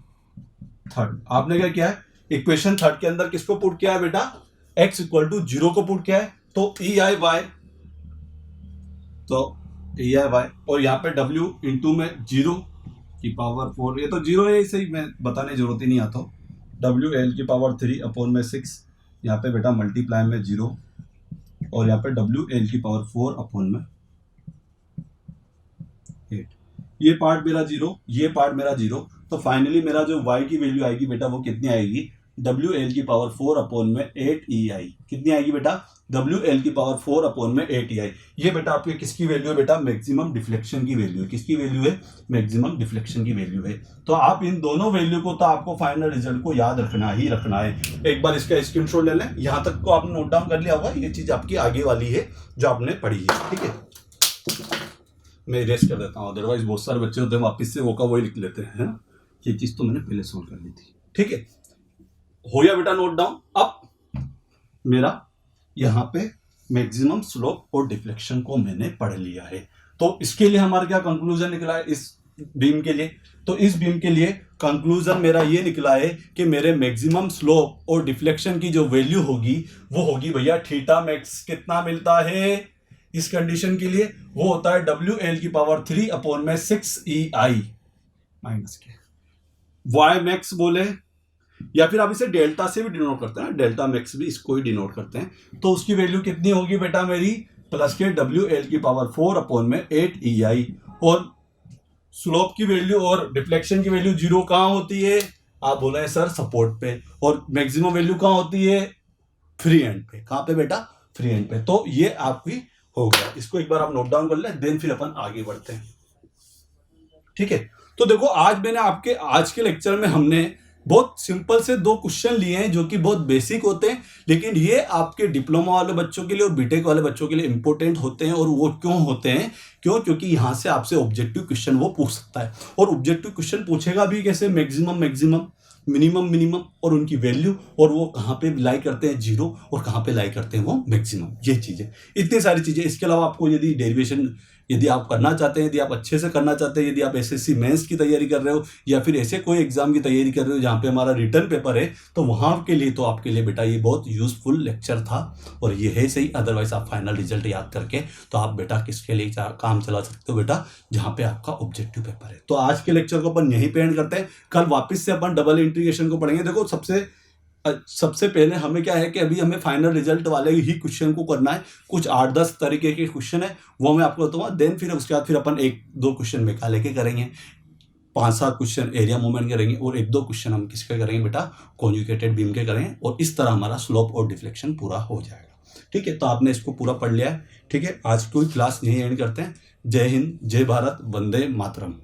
third, आपने क्या किया है, इक्वेशन थर्ड के अंदर किसको पुट किया है बेटा, x इक्वल टू 0 को पुट किया है, तो ई आई वाई, तो ई आई वाई, और यहाँ पे w इंटू में 0 की पावर 4, ये तो 0 है, इसे ही मैं बताने की जरूरत ही नहीं आता, W L की पावर 3 अपॉन में 6, यहाँ पे बेटा मल्टीप्लाई में 0, और यहाँ पे W L की पावर 4 अपॉन में 8। ये पार्ट मेरा 0, ये पार्ट मेरा 0, तो फाइनली मेरा जो y की वैल्यू आएगी बेटा वो कितनी आएगी, W L की पावर 4 अपॉन में 8 EI। कितनी आएगी बेटा, W L की पावर 4 अपॉन में 8 EI। ये बेटा आपके किसकी वैल्यू है बेटा, मैक्सिमम डिफ्लेक्शन की वैल्यू है। किसकी वैल्यू है, मैक्सिमम डिफ्लेक्शन की वैल्यू है। तो आप इन दोनों वैल्यू को, तो आपको फाइनल रिजल्ट को याद रखना ही रखना है। एक बार इसका स्क्रीनशॉट ले लें, यहां तक को आपने नोट डाउन कर लिया होगा, ये चीज आपकी आगे वाली है जो आपने पढ़ी है, ठीक है। मैं इरेज कर देता हूँ, अदरवाइज बहुत सारे बच्चे होते हैं वापिस से वो का वही लिख लेते हैं, ये चीज तो मैंने पहले सोल्व कर ली थी, ठीक है। हो गया बेटा नोट डाउन। अब मेरा यहां पे मैक्सिमम स्लोप और डिफ्लेक्शन को मैंने पढ़ लिया है, तो इसके लिए हमारा क्या कंक्लूजन निकला है इस बीम के लिए, तो इस बीम के लिए कंक्लूजन मेरा ये निकला है कि मेरे मैक्सिमम स्लोप और डिफ्लेक्शन की जो वैल्यू होगी वो होगी भैया थीटा मैक्स, कितना मिलता है इस कंडीशन के लिए, वो होता है W L की पावर 3 अपॉन में 6 EI माइनस के, वाई मैक्स बोले या फिर आप इसे डेल्टा से भी डिनोट करते हैं, डेल्टा मैक्स भी इसको ही डिनोट करते हैं। तो उसकी वैल्यू कितनी होगी बेटा मेरी, प्लस के W L की पावर 4 अपॉन में 8 EI। और स्लोप की वैल्यू और डिफ्लेक्शन की वैल्यू 0 कहां होती है, आप बोले हैं सर सपोर्ट पे, और मैक्सिमम वैल्यू कहां होती है, फ्री एंड पे। कहां पे बेटा, फ्री एंड पे। तो ये आपकी हो गया, इसको एक बार आप नोट डाउन कर लें, देन फिर अपन आगे बढ़ते हैं, ठीक है। तो देखो आज मैंने आपके आज के लेक्चर में हमने बहुत सिंपल से 2 क्वेश्चन लिए हैं जो कि बहुत बेसिक होते हैं, लेकिन ये आपके डिप्लोमा वाले बच्चों के लिए और बीटेक वाले बच्चों के लिए इंपॉर्टेंट होते हैं। और वो क्यों होते हैं? क्योंकि यहाँ से आपसे ऑब्जेक्टिव क्वेश्चन वो पूछ सकता है। और ऑब्जेक्टिव क्वेश्चन पूछेगा भी कैसे? मैक्सिमम, मिनिमम और उनकी वैल्यू, और वो कहाँ पे लाई करते हैं जीरो और कहाँ पे लाई करते हैं वो मैक्सिमम। ये चीज़ें, इतनी सारी चीज़ें। इसके अलावा आपको यदि डेरिवेशन यदि आप करना चाहते हैं, यदि आप अच्छे से करना चाहते हैं, यदि आप एसएससी मेंस की तैयारी कर रहे हो या फिर ऐसे कोई एग्जाम की तैयारी कर रहे हो जहाँ पे हमारा रिटर्न पेपर है, तो वहाँ के लिए तो आपके लिए बेटा ये बहुत यूजफुल लेक्चर था और ये है सही। अदरवाइज आप फाइनल रिजल्ट याद करके तो आप बेटा किसके लिए काम चला सकते हो बेटा? जहाँ पे आपका ऑब्जेक्टिव पेपर है। तो आज के लेक्चर को अपन यहीं पे एंड करते हैं। कल वापस से अपन डबल इंटीग्रेशन को पढ़ेंगे। देखो सबसे पहले हमें क्या है कि अभी हमें फाइनल रिजल्ट वाले ही क्वेश्चन को करना है। कुछ 8-10 तरीके के क्वेश्चन है वो मैं आपको बताऊंगा। देन फिर उसके बाद फिर अपन 1-2 क्वेश्चन मेका लेके करेंगे, 5-7 क्वेश्चन एरिया मूवमेंट करेंगे और 1-2 क्वेश्चन हम किसके करेंगे बेटा? कॉन्जुगेटेड बीम के करेंगे। और इस तरह हमारा स्लोप और डिफ्लेक्शन पूरा हो जाएगा। ठीक है, तो आपने इसको पूरा पढ़ लिया है। ठीक है, आज की क्लास यहीं एंड करते हैं। जय हिंद, जय भारत, वंदे मातरम।